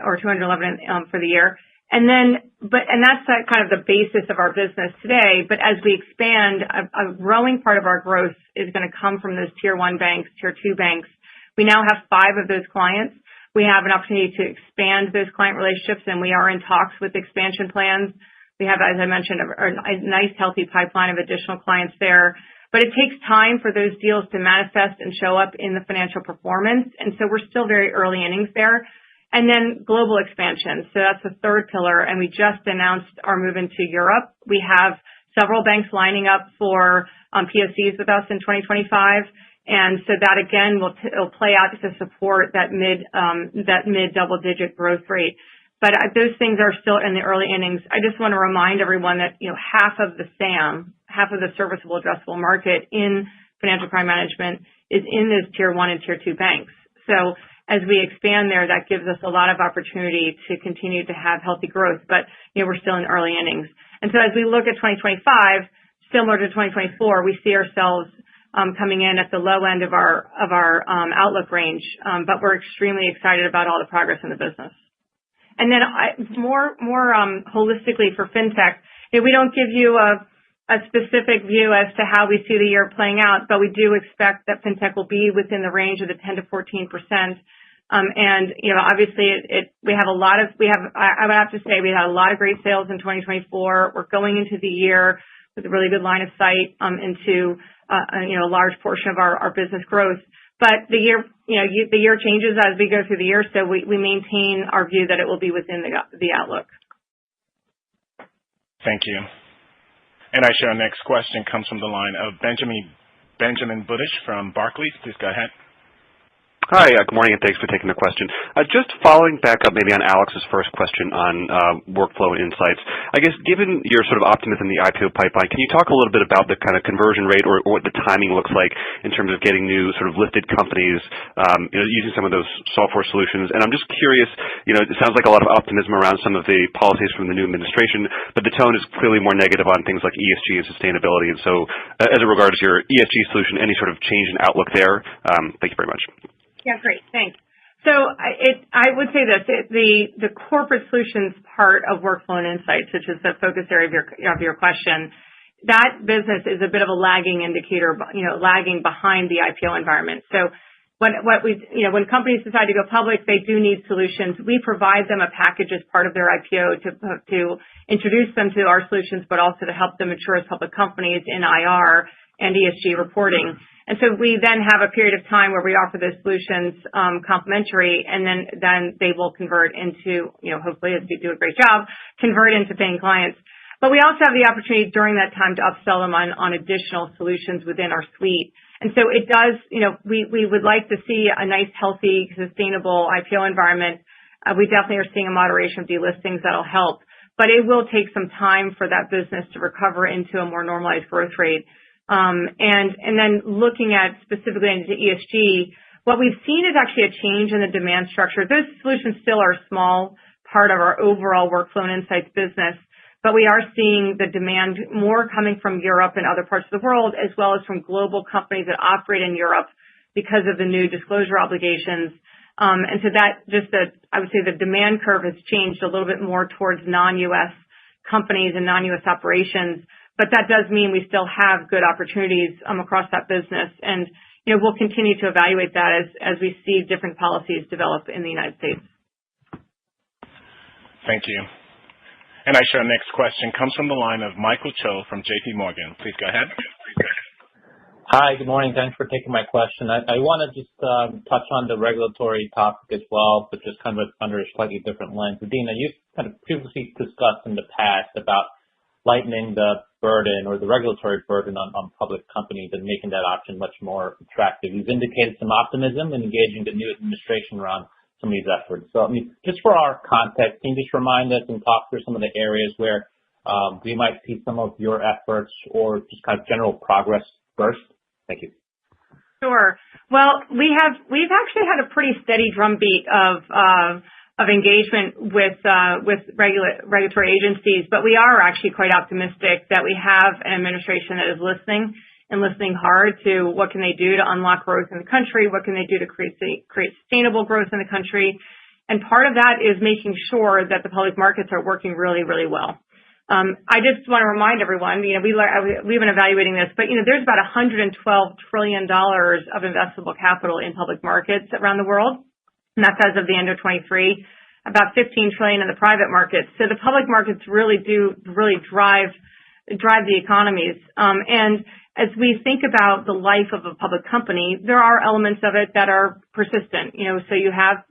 [SPEAKER 3] or 211 for the year. And that's kind of the basis of our business today. But as we expand, a growing part of our growth is going to come from those tier one banks, tier two banks. We now have 5 of those clients. We have an opportunity to expand those client relationships, and we are in talks with expansion plans. We have, as I mentioned, a nice healthy pipeline of additional clients there. But it takes time for those deals to manifest and show up in the financial performance. And so we're still very early innings there. And then global expansion. So that's the third pillar. And we just announced our move into Europe. We have several banks lining up for POCs with us in 2025. And so that again will play out to support that mid double digit growth rate. But those things are still in the early innings. I just want to remind everyone that half of the SAM, half of the serviceable addressable market in financial crime management is in those tier one and tier two banks. So as we expand there, that gives us a lot of opportunity to continue to have healthy growth. But we're still in early innings. And so as we look at 2025, similar to 2024, we see ourselves coming in at the low end of our outlook range. But we're extremely excited about all the progress in the business. And then more holistically for fintech, we don't give you a specific view as to how we see the year playing out, but we do expect that fintech will be within the range of the 10 to 14%. And obviously, I would have to say we had a lot of great sales in 2024. We're going into the year with a really good line of sight into a large portion of our business growth. But the year changes as we go through the year, so we maintain our view that it will be within the outlook.
[SPEAKER 1] Thank you. And I show our next question comes from the line of Benjamin Budish from Barclays. Please go ahead.
[SPEAKER 8] Hi, good morning, and thanks for taking the question. Just following back up maybe on Alex's first question on workflow and insights, I guess given your sort of optimism in the IPO pipeline, can you talk a little bit about the kind of conversion rate or what the timing looks like in terms of getting new sort of listed companies using some of those software solutions? And I'm just curious, it sounds like a lot of optimism around some of the policies from the new administration, but the tone is clearly more negative on things like ESG and sustainability. And so as it regards your ESG solution, any sort of change in outlook there? Thank you very much.
[SPEAKER 3] Yeah, great. Thanks. So I would say this, the corporate solutions part of workflow and insights, which is the focus area of your question, that business is a bit of a lagging indicator, lagging behind the IPO environment. So when companies decide to go public, they do need solutions. We provide them a package as part of their IPO to introduce them to our solutions, but also to help them mature as public companies in IR and ESG reporting. And so we then have a period of time where we offer those solutions complimentary, and then they will convert into, hopefully, if they do a great job, convert into paying clients. But we also have the opportunity during that time to upsell them on additional solutions within our suite. And so it does, we would like to see a nice, healthy, sustainable IPO environment. We definitely are seeing a moderation of delistings that'll help, but it will take some time for that business to recover into a more normalized growth rate. And then looking at specifically into ESG, what we've seen is actually a change in the demand structure. Those solutions still are a small part of our overall workflow and insights business, but we are seeing the demand more coming from Europe and other parts of the world, as well as from global companies that operate in Europe because of the new disclosure obligations. And so I would say the demand curve has changed a little bit more towards non-U.S. companies and non-U.S. operations. But that does mean we still have good opportunities across that business. And, we'll continue to evaluate that as we see different policies develop in the United States.
[SPEAKER 1] Thank you. And our next question comes from the line of Michael Cho from JP Morgan. Please go ahead.
[SPEAKER 9] Hi, good morning. Thanks for taking my question. I want to just touch on the regulatory topic as well, but just kind of under a slightly different lens. Adena, you've kind of previously discussed in the past about lightening the burden or the regulatory burden on public companies and making that option much more attractive. You've indicated some optimism in engaging the new administration around some of these efforts. So, just for our context, can you just remind us and talk through some of the areas where we might see some of your efforts or just kind of general progress first? Thank you.
[SPEAKER 3] Sure. Well, we've actually had a pretty steady drumbeat of engagement with regulatory agencies, but we are actually quite optimistic that we have an administration that is listening and listening hard to what can they do to unlock growth in the country, what can they do to create sustainable growth in the country. And part of that is making sure that the public markets are working really, really well. I just want to remind everyone, we've been evaluating this, but there's about $112 trillion of investable capital in public markets around the world. And that's as of the end of 23, about 15 trillion in the private markets. So the public markets really drive the economies. And as we think about the life of a public company, there are elements of it that are persistent. So you have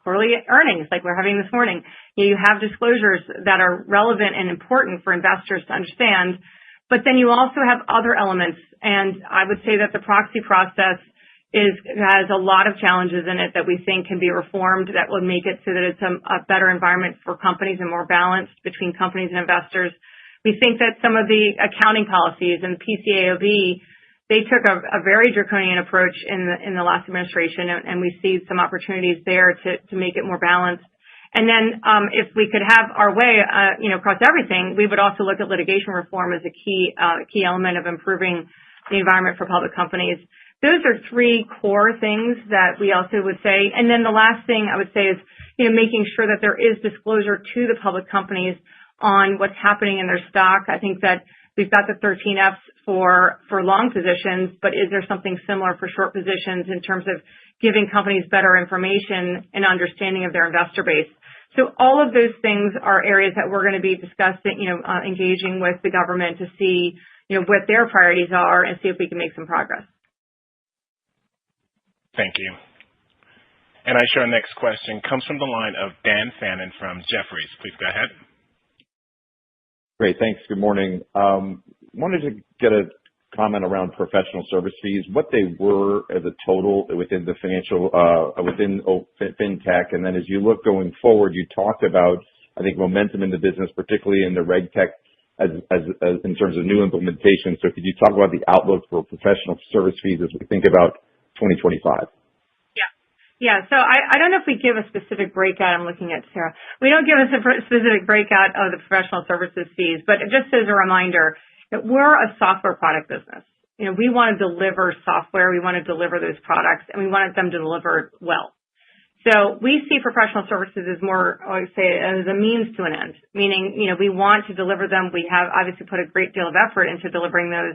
[SPEAKER 3] quarterly earnings like we're having this morning. You have disclosures that are relevant and important for investors to understand. But then you also have other elements. And I would say that the proxy process has a lot of challenges in it that we think can be reformed that would make it so that it's a better environment for companies and more balanced between companies and investors. We think that some of the accounting policies and PCAOB, they took a very draconian approach in the last administration, and we see some opportunities there to make it more balanced. And then if we could have our way, across everything, we would also look at litigation reform as a key element of improving the environment for public companies. Those are three core things that we also would say. And then the last thing I would say is, making sure that there is disclosure to the public companies on what's happening in their stock. I think that we've got the 13Fs for long positions, but is there something similar for short positions in terms of giving companies better information and understanding of their investor base? So all of those things are areas that we're going to be discussing, engaging with the government to see, what their priorities are and see if we can make some progress.
[SPEAKER 1] Thank you. And our next question comes from the line of Dan Fannon from Jefferies. Please go ahead.
[SPEAKER 10] Great. Thanks. Good morning. Wanted to get a comment around professional service fees, what they were as a total within the financial, within fintech. And then as you look going forward, you talked about, I think, momentum in the business, particularly in the reg tech as in terms of new implementation. So could you talk about the outlook for professional service fees as we think about 2025?
[SPEAKER 3] Yeah. So I don't know if we give a specific breakout. I'm looking at Sarah. We don't give a specific breakout of the professional services fees, but just as a reminder that we're a software product business. We want to deliver software. We want to deliver those products, and we want them to deliver well. So we see professional services as more, I would say, as a means to an end, meaning, we want to deliver them. We have obviously put a great deal of effort into delivering those.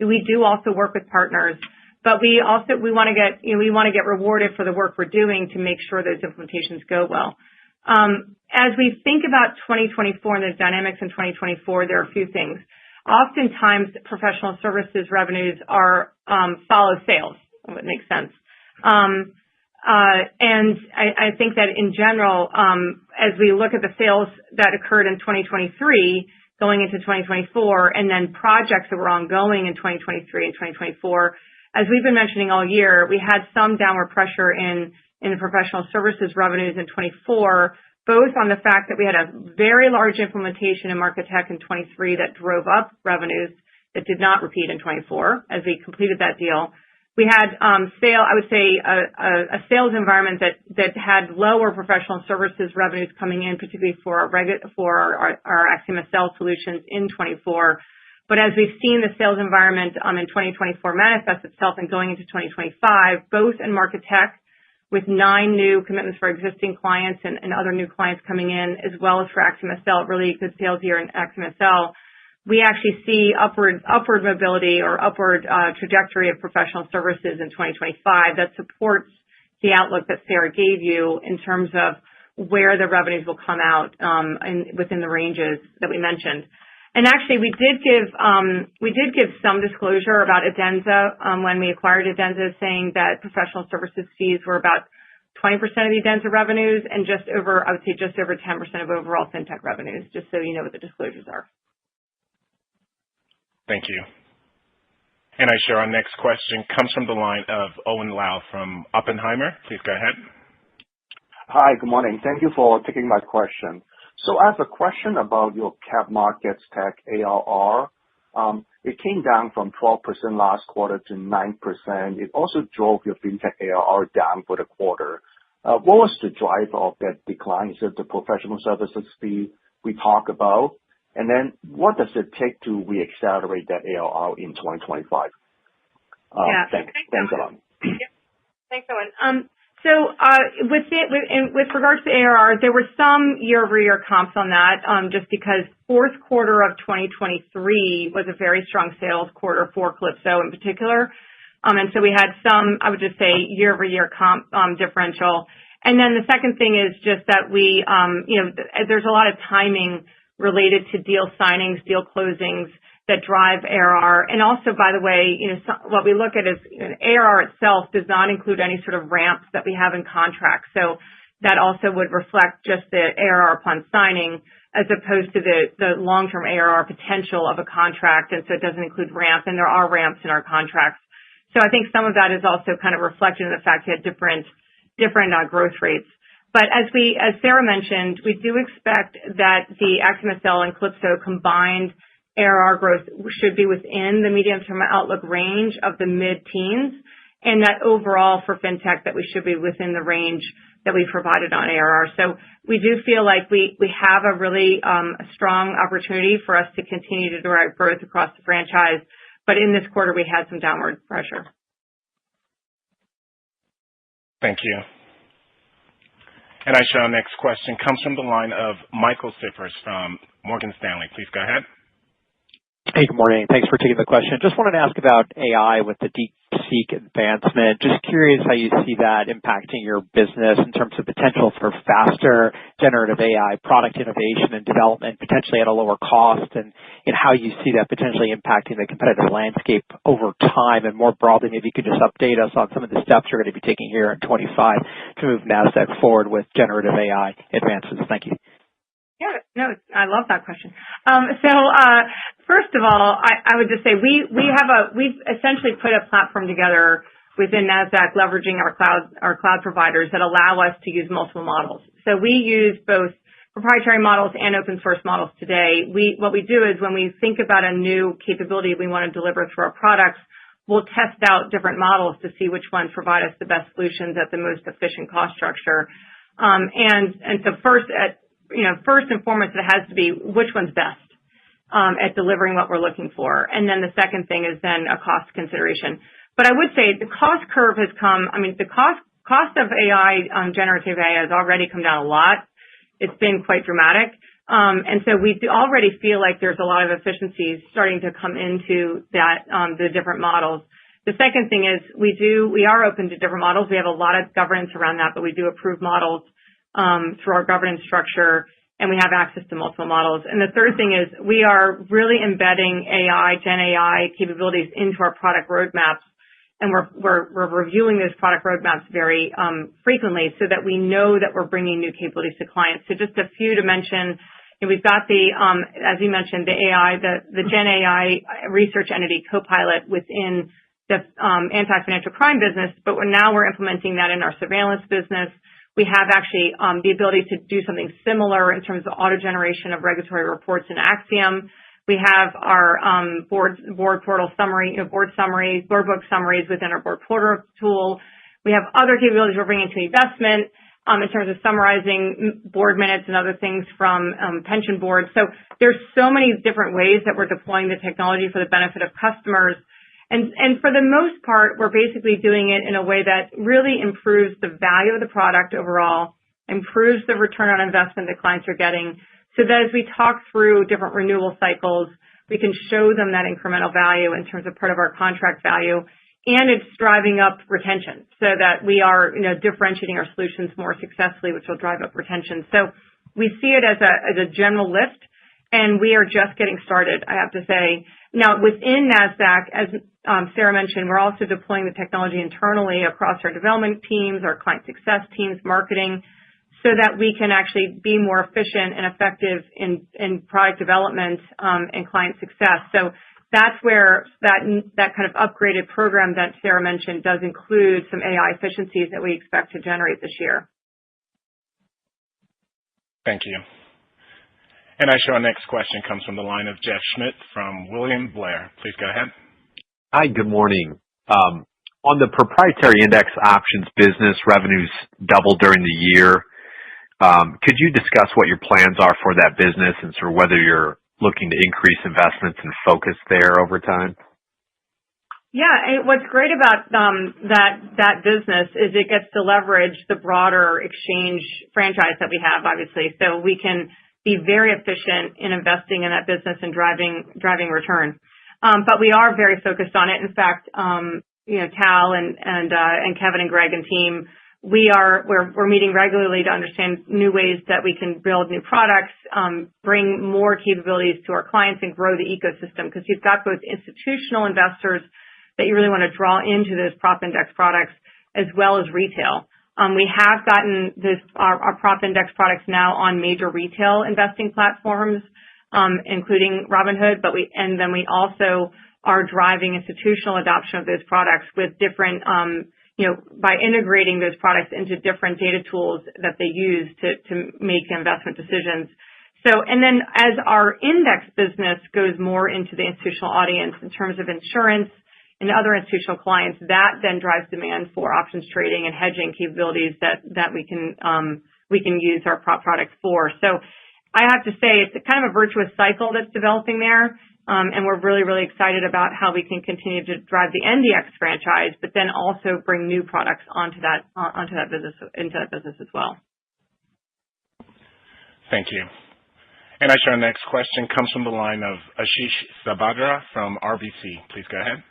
[SPEAKER 3] We do also work with partners, but we want to get rewarded for the work we're doing to make sure those implementations go well. As we think about 2024 and the dynamics in 2024, there are a few things. Oftentimes, professional services revenues follow sales. If it makes sense. And I think that in general, as we look at the sales that occurred in 2023 going into 2024, and then projects that were ongoing in 2023 and 2024, as we've been mentioning all year, we had some downward pressure in the professional services revenues in 24, both on the fact that we had a very large implementation in market tech in 23 that drove up revenues that did not repeat in 24 as we completed that deal. We had a sales environment that had lower professional services revenues coming in, particularly for our AxiomSL solutions in 24. But as we've seen the sales environment in 2024 manifest itself and going into 2025, both in market tech with 9 new commitments for existing clients and other new clients coming in, as well as for AxiomSL, really good sales year in AxiomSL, we actually see upward mobility or upward trajectory of professional services in 2025 that supports the outlook that Sarah gave you in terms of where the revenues will come out within the ranges that we mentioned. And actually, we did give some disclosure about Adenza when we acquired Adenza, saying that professional services fees were about 20% of the Adenza revenues and just over 10% of overall fintech revenues, just so you know what the disclosures are.
[SPEAKER 1] Thank you. And I share our next question comes from the line of Owen Lau from Oppenheimer. Please go ahead.
[SPEAKER 11] Hi, good morning. Thank you for taking my question. So I have a question about your cap markets tech ARR. It came down from 12% last quarter to 9%. It also drove your fintech ARR down for the quarter. What was the driver of that decline? Is it the professional services fee we talk about? And then what does it take to reaccelerate that ARR in 2025? Thanks a lot.
[SPEAKER 3] Thanks, Owen. So with regards to ARR, there were some year-over-year comps on that, just because fourth quarter of 2023 was a very strong sales quarter for Calypso in particular. And so we had some, I would just say, year-over-year comp differential. And then the second thing is just that there's a lot of timing related to deal signings, deal closings that drive ARR. And also, by the way, what we look at is ARR itself does not include any sort of ramps that we have in contracts. So that also would reflect just the ARR upon signing as opposed to the long-term ARR potential of a contract. And so it doesn't include ramp, and there are ramps in our contracts. So I think some of that is also kind of reflected in the fact that different growth rates. But as Sarah mentioned, we do expect that the AxiomSL and Calypso combined ARR growth should be within the medium-term outlook range of the mid-teens, and that overall for fintech that we should be within the range that we provided on ARR. So we do feel like we have a really strong opportunity for us to continue to drive growth across the franchise. But in this quarter, we had some downward pressure.
[SPEAKER 1] Thank you. And I show our next question comes from the line of Michael Cyprys from Morgan Stanley. Please go ahead.
[SPEAKER 12] Hey, good morning. Thanks for taking the question. Just wanted to ask about AI with the DeepSeek advancement. Just curious how you see that impacting your business in terms of potential for faster generative AI product innovation and development, potentially at a lower cost, and how you see that potentially impacting the competitive landscape over time. And more broadly, maybe you could just update us on some of the steps you're going to be taking here in 25 to move Nasdaq forward with generative AI advances. Thank you.
[SPEAKER 3] Yeah, no, I love that question. So first of all, I would just say we've essentially put a platform together within Nasdaq, leveraging our cloud providers that allow us to use multiple models. So we use both proprietary models and open source models today. What we do is when we think about a new capability we want to deliver through our products, we'll test out different models to see which ones provide us the best solutions at the most efficient cost structure. And so first and foremost, it has to be which one's best at delivering what we're looking for. And then the second thing is then a cost consideration. But I would say the cost curve has come, the cost cost of AI, generative AI, has already come down a lot. It's been quite dramatic. And so we already feel like there's a lot of efficiencies starting to come into that, the different models. The second thing is we are open to different models. We have a lot of governance around that, but we do approve models through our governance structure, and we have access to multiple models. And the third thing is we are really embedding AI, Gen AI capabilities into our product roadmaps, and we're reviewing those product roadmaps very frequently so that we know that we're bringing new capabilities to clients. So just a few to mention, and we've got the, as you mentioned, the AI, the Gen AI research entity Copilot within the anti-financial crime business, but we're implementing that in our surveillance business. We have actually the ability to do something similar in terms of auto generation of regulatory reports in Axiom. We have our board portal summary, board book summaries within our board portal tool. We have other capabilities we're bringing to investment in terms of summarizing board minutes and other things from pension boards. So there's so many different ways that we're deploying the technology for the benefit of customers. And for the most part, we're basically doing it in a way that really improves the value of the product overall, improves the return on investment that clients are getting, so that as we talk through different renewal cycles, we can show them that incremental value in terms of part of our contract value, and it's driving up retention so that we are, differentiating our solutions more successfully, which will drive up retention. So we see it as a general lift, and we are just getting started, I have to say. Now, within Nasdaq, as Sarah mentioned, we're also deploying the technology internally across our development teams, our client success teams, marketing, so that we can actually be more efficient and effective in product development and client success. So that's where that kind of upgraded program that Sarah mentioned does include some AI efficiencies that we expect to generate this year.
[SPEAKER 1] Thank you. And I show our next question comes from the line of Jeff Schmidt from William Blair. Please go ahead.
[SPEAKER 13] Hi, good morning. On the proprietary index options business, revenues doubled during the year. Could you discuss what your plans are for that business and sort of whether you're looking to increase investments and focus there over time?
[SPEAKER 3] Yeah, what's great about that business is it gets to leverage the broader exchange franchise that we have, obviously. So we can be very efficient in investing in that business and driving return. But we are very focused on it. In fact, Tal and Kevin and Greg and team, we're meeting regularly to understand new ways that we can build new products, bring more capabilities to our clients, and grow the ecosystem, because you've got both institutional investors that you really want to draw into those prop index products, as well as retail. We have gotten our prop index products now on major retail investing platforms, including Robinhood, and then we also are driving institutional adoption of those products with different, by integrating those products into different data tools that they use to make investment decisions. So, and then as our index business goes more into the institutional audience in terms of insurance and other institutional clients, that then drives demand for options trading and hedging capabilities that we can use our prop products for. So I have to say it's kind of a virtuous cycle that's developing there, and we're really, really excited about how we can continue to drive the NDAQ franchise, but then also bring new products into that business as well.
[SPEAKER 1] Thank you. And I show our next question comes from the line of Ashish Sabadra from RBC. Please go ahead.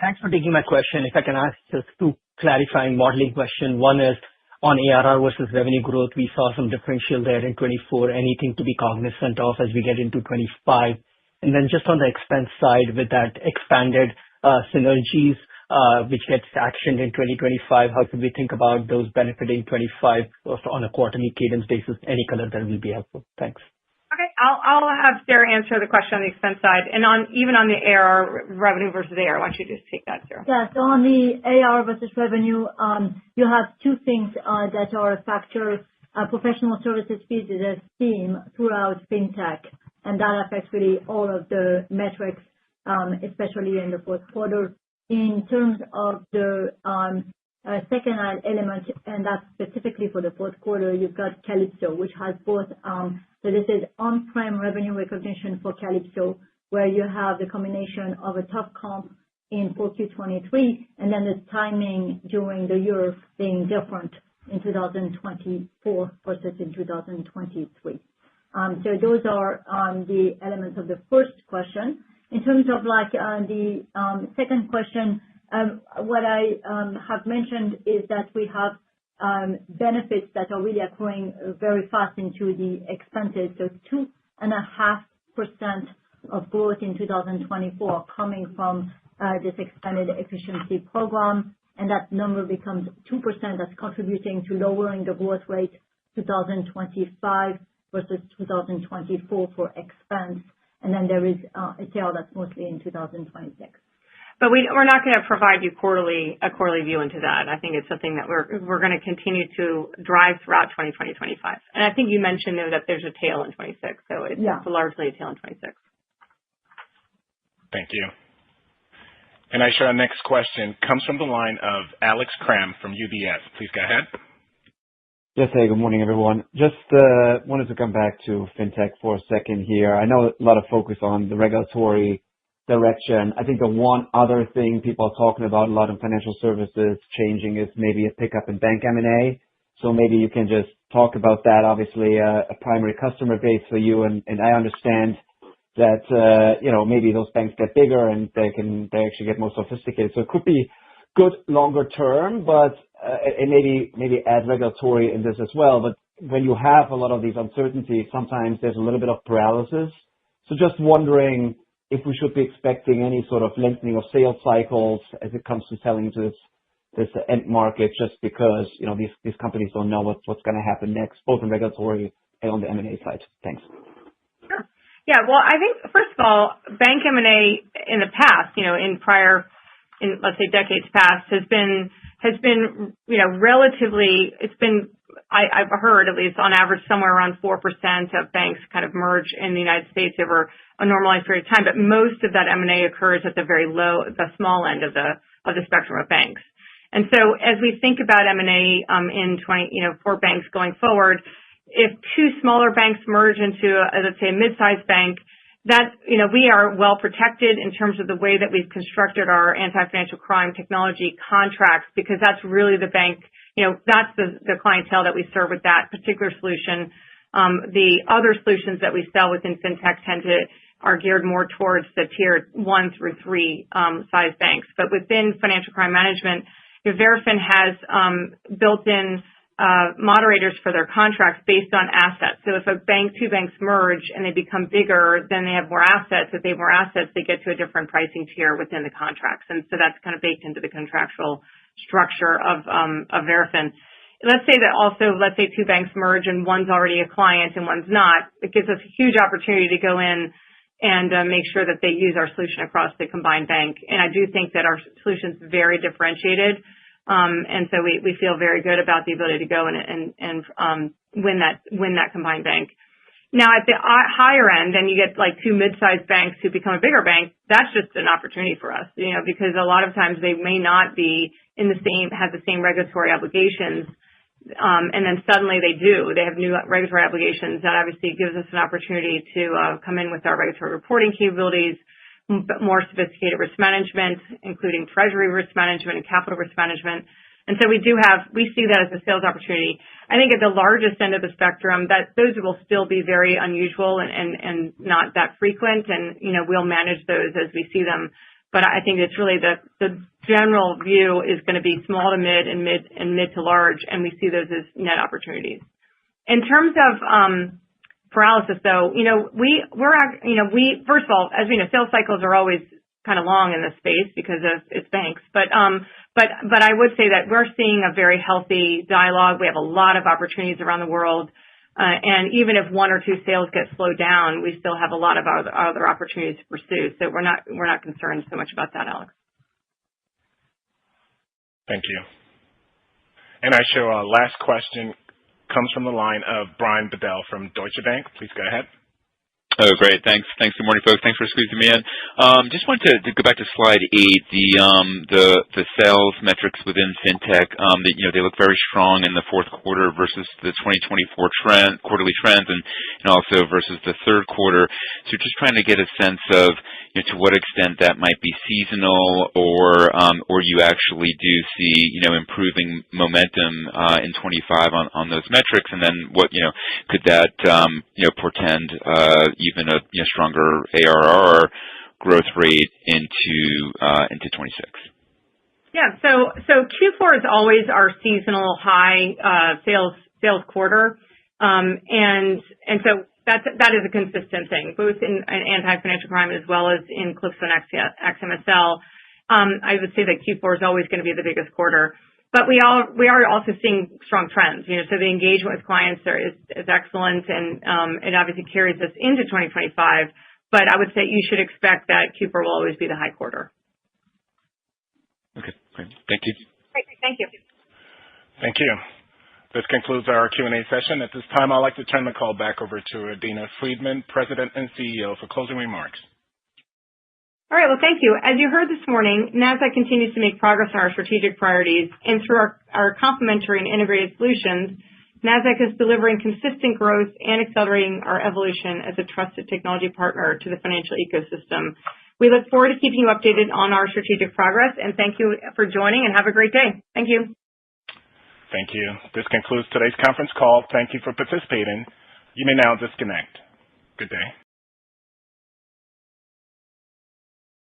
[SPEAKER 14] Thanks for taking my question. If I can ask just two clarifying modeling questions. One is on ARR versus revenue growth. We saw some differential there in 24. Anything to be cognizant of as we get into 25? And then just on the expense side with that expanded synergies, which gets actioned in 2025, how should we think about those benefiting 25 on a quarterly cadence basis? Any color that will be helpful. Thanks.
[SPEAKER 3] Okay, I'll have Sarah answer the question on the expense side, and even on the ARR revenue versus ARR. Why don't you just take that, Sarah?
[SPEAKER 4] Yeah, so on the ARR versus revenue, you have two things that are a factor. Professional services fees is a theme throughout fintech, and that affects really all of the metrics, especially in the fourth quarter. In terms of the second element, and that's specifically for the fourth quarter, you've got Calypso, which has both, so this is on-prem revenue recognition for Calypso, where you have the combination of a tough comp in 4Q23, and then the timing during the year being different in 2024 versus in 2023. So those are the elements of the first question. In terms of the second question, what I have mentioned is that we have benefits that are really accruing very fast into the expenses. So 2.5% of growth in 2024 coming from this expanded efficiency program, and that number becomes 2% that's contributing to lowering the growth rate 2025 versus 2024 for expense. And then there is a tail that's mostly in 2026.
[SPEAKER 3] But we're not going to provide you a quarterly view into that. I think it's something that we're going to continue to drive throughout 2025. And I think you mentioned, though, that there's a tail in 26, so it's largely a tail in 26.
[SPEAKER 1] Thank you. And I show our next question comes from the line of Alex Kramm from UBS. Please go ahead.
[SPEAKER 15] Yes, hey, good morning, everyone. Just wanted to come back to fintech for a second here. I know a lot of focus on the regulatory direction. I think the one other thing people are talking about a lot in financial services changing is maybe a pickup in bank M&A. So maybe you can just talk about that. Obviously, a primary customer base for you, and I understand that maybe those banks get bigger and they actually get more sophisticated. So it could be good longer term, but and maybe add regulatory in this as well. But when you have a lot of these uncertainties, sometimes there's a little bit of paralysis. So just wondering if we should be expecting any sort of lengthening of sales cycles as it comes to selling to this end market, just because these companies don't know what's going to happen next, both in regulatory and on the M&A side. Thanks.
[SPEAKER 3] Sure. Yeah. Well, I think first of all, bank M&A in the past, in let's say decades past, has been relatively. I've heard at least on average somewhere around 4% of banks kind of merge in the United States over a normalized period of time, but most of that M&A occurs at the the small end of the spectrum of banks. And so as we think about M&A for banks going forward, if two smaller banks merge into let's say a mid-sized bank, that we are well protected in terms of the way that we've constructed our anti-financial crime technology contracts, because that's really the bank. That's the clientele that we serve with that particular solution. The other solutions that we sell within fintech are geared more towards the tier 1 through 3 size banks. But within financial crime management, Verafin has built-in moderators for their contracts based on assets. So if two banks merge and they become bigger, then they have more assets. If they have more assets, they get to a different pricing tier within the contracts. And so that's kind of baked into the contractual structure of Verafin. Let's say two banks merge and one's already a client and one's not. It gives us a huge opportunity to go in and make sure that they use our solution across the combined bank. And I do think that our solution is very differentiated. And so we feel very good about the ability to go and win that combined bank. Now at the higher end, then you get like two mid-sized banks who become a bigger bank. That's just an opportunity for us, because a lot of times they may not be have the same regulatory obligations. And then suddenly they do. They have new regulatory obligations. That obviously gives us an opportunity to come in with our regulatory reporting capabilities, more sophisticated risk management, including treasury risk management and capital risk management. And so we see that as a sales opportunity. I think at the largest end of the spectrum, that those will still be very unusual and not that frequent. And, we'll manage those as we see them. But I think it's really the general view is going to be small to mid and mid to large. And we see those as net opportunities. In terms of, paralysis, though, first of all, as we know, sales cycles are always kind of long in this space because of its banks. But I would say that we're seeing a very healthy dialogue. We have a lot of opportunities around the world, and even if one or two sales get slowed down, we still have a lot of other opportunities to pursue. So we're not concerned so much about that, Alex.
[SPEAKER 1] Thank you. And I show our last question comes from the line of Brian Bedell from Deutsche Bank. Please go ahead.
[SPEAKER 16] Oh, great. Thanks. Good morning, folks. Thanks for squeezing me in. Just wanted to go back to slide 8, the sales metrics within fintech. They look very strong in the fourth quarter versus the 2024 quarterly trends, and also versus the third quarter. So just trying to get a sense of to what extent that might be seasonal, or you actually do see improving momentum in 25 on those metrics, and then what could that portend even a stronger ARR growth rate into 26?
[SPEAKER 3] Yeah. So Q4 is always our seasonal high sales quarter. And so that is a consistent thing, both in anti-financial crime as well as in Calypso and XMSL. I would say that Q4 is always going to be the biggest quarter. But we are also seeing strong trends. So the engagement with clients is excellent, and it obviously carries us into 2025. But I would say you should expect that Q4 will always be the high quarter.
[SPEAKER 16] Okay, great. Thank you.
[SPEAKER 3] Great. Thank you.
[SPEAKER 1] Thank you. This concludes our Q&A session. At this time, I'd like to turn the call back over to Adena Friedman, President and CEO, for closing remarks.
[SPEAKER 3] All right. Well, thank you. As you heard this morning, Nasdaq continues to make progress on our strategic priorities, and through our complementary and integrated solutions, Nasdaq is delivering consistent growth and accelerating our evolution as a trusted technology partner to the financial ecosystem. We look forward to keeping you updated on our strategic progress, and thank you for joining, and have a great day. Thank you.
[SPEAKER 1] Thank you. This concludes today's conference call. Thank you for participating. You may now disconnect. Good day.